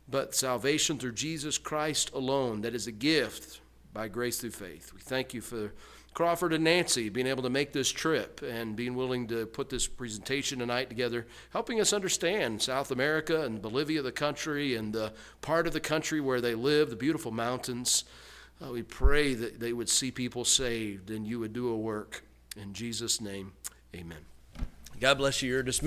A: but salvation through Jesus Christ alone. That is a gift by grace through faith. We thank you for Crawford and Nancy being able to make this trip and being willing to put this presentation tonight together, helping us understand South America and Bolivia, the country, and the part of the country where they live, the beautiful mountains. We pray that they would see people saved and you would do a work. In Jesus' name, amen. God bless you. You're dismissed.